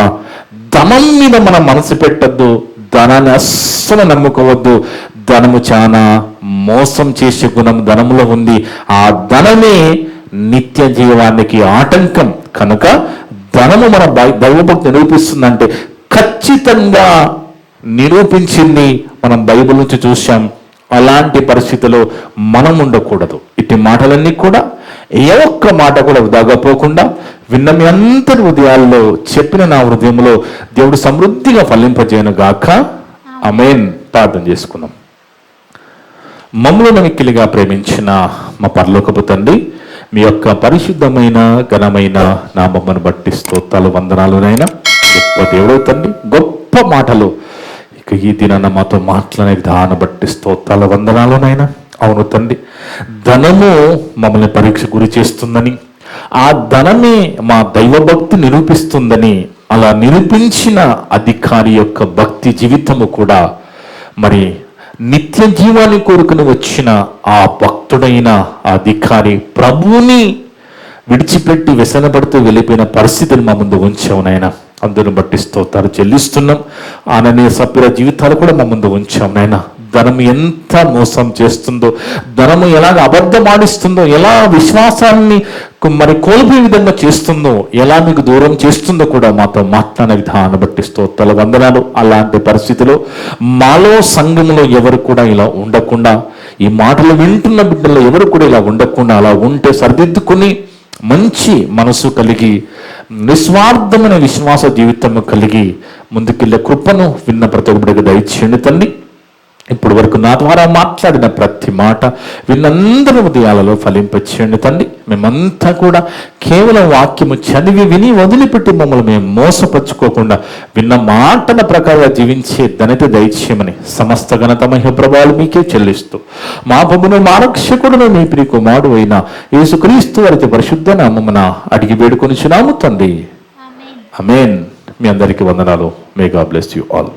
ధనం మీద మనం మనసు పెట్టద్దు. ధనాన్ని అస్సలు నమ్ముకోవద్దు. ధనము చాలా మోసం చేసే గుణం ధనములో ఉంది. ఆ ధనమే నిత్య జీవానికి ఆటంకం. కనుక ధనము మన దైవభక్తి నిరూపిస్తుందంటే ఖచ్చితంగా నిరూపించింది. మనం బైబిల్ నుంచి చూసాం. అలాంటి పరిస్థితిలో మనం ఉండకూడదు. ఇటు మాటలన్నీ కూడా ఏ ఒక్క మాట కూడా వృధాపోకుండా విన్న మీ అందరి హృదయాల్లో చెప్పిన నా హృదయంలో దేవుడు సమృద్ధిగా ఫలింపజేయను గాక. ఆమేన్. ప్రార్థన చేసుకుందాం. మమ్మల్ని మిక్కిలిగా ప్రేమించిన మా పరలోకపు తండ్రి, మీ యొక్క పరిశుద్ధమైన ఘనమైన నామమును బట్టి స్తోత్రాలు, వందనాలునైనా. గొప్ప దేవుడు తండ్రి, గొప్ప మాటలు ఇక ఈ దినాన మాతో మాట్లాడే విధానం బట్టి స్తోత్రాలు, వందనాలునైనా. అవును తండ్రి, ధనము మమ్మల్ని పరీక్ష గురి చేస్తుందని, ఆ ధనమే మా దైవభక్తి నిరూపిస్తుందని, అలా నిరూపించిన అధికారి యొక్క భక్తి జీవితము కూడా మరి నిత్య జీవాన్ని కోరుకుని వచ్చిన ఆ భక్తుడైన ఆ అధికారి ప్రభువుని విడిచిపెట్టి వ్యసనపడుతూ వెళ్ళిపోయిన పరిస్థితిని మా ముందు ఉంచావు నాయన. అందరిని బట్టి స్తోత్రాలు చెల్లిస్తున్నాం. ఆననీయ సభ్యుల జీవితాలు కూడా మా ముందు ఉంచాం నాయన. ధనం ఎంత మోసం చేస్తుందో, ధనము ఎలాగ అబద్ధం ఆడిస్తుందో, ఎలా విశ్వాసాన్ని మరి కోల్పోయే విధంగా చేస్తుందో, ఎలా మీకు దూరం చేస్తుందో కూడా మాతో మాట్లాడే విధానం బట్టి స్తోత్రాలు, వందనాలు. అలాంటి పరిస్థితిలో మాలో సంఘంలో ఎవరు కూడా ఇలా ఉండకుండా, ఈ మాటలు వింటున్న బిడ్డల్లో ఎవరు కూడా ఇలా ఉండకుండా, అలా ఉంటే సరిదిద్దుకుని మంచి మనసు కలిగి నిస్వార్థమైన విశ్వాస జీవితం కలిగి ముందుకెళ్ళే కృపను విన్న ప్రతి ఒక్కరికి దయచేయండి తండ్రి. ఇప్పటి వరకు నా ద్వారా మాట్లాడిన ప్రతి మాట విన్నందరి హృదయాలలో ఫలింపచేయండి తండ్రి. మేమంతా కూడా కేవలం వాక్యము చదివి విని వదిలిపెట్టి మమ్మల్ని మేము మోసపరుచుకోకుండా విన్న మాటల ప్రకారంగా జీవించే ధన్యత దయచేయమని సమస్త ఘనత మహిమ ప్రభావాలు మీకే చెల్లిస్తూ మా ప్రభువును మా రక్షకుడును మీ ప్రియ కుమారుడు అయిన యేసుక్రీస్తు వారి పరిశుద్ధ నామమున అడిగి వేడుకొనిచున్నాము తండ్రి. ఆమేన్. మీ అందరికీ వందనాలు. May God bless you all.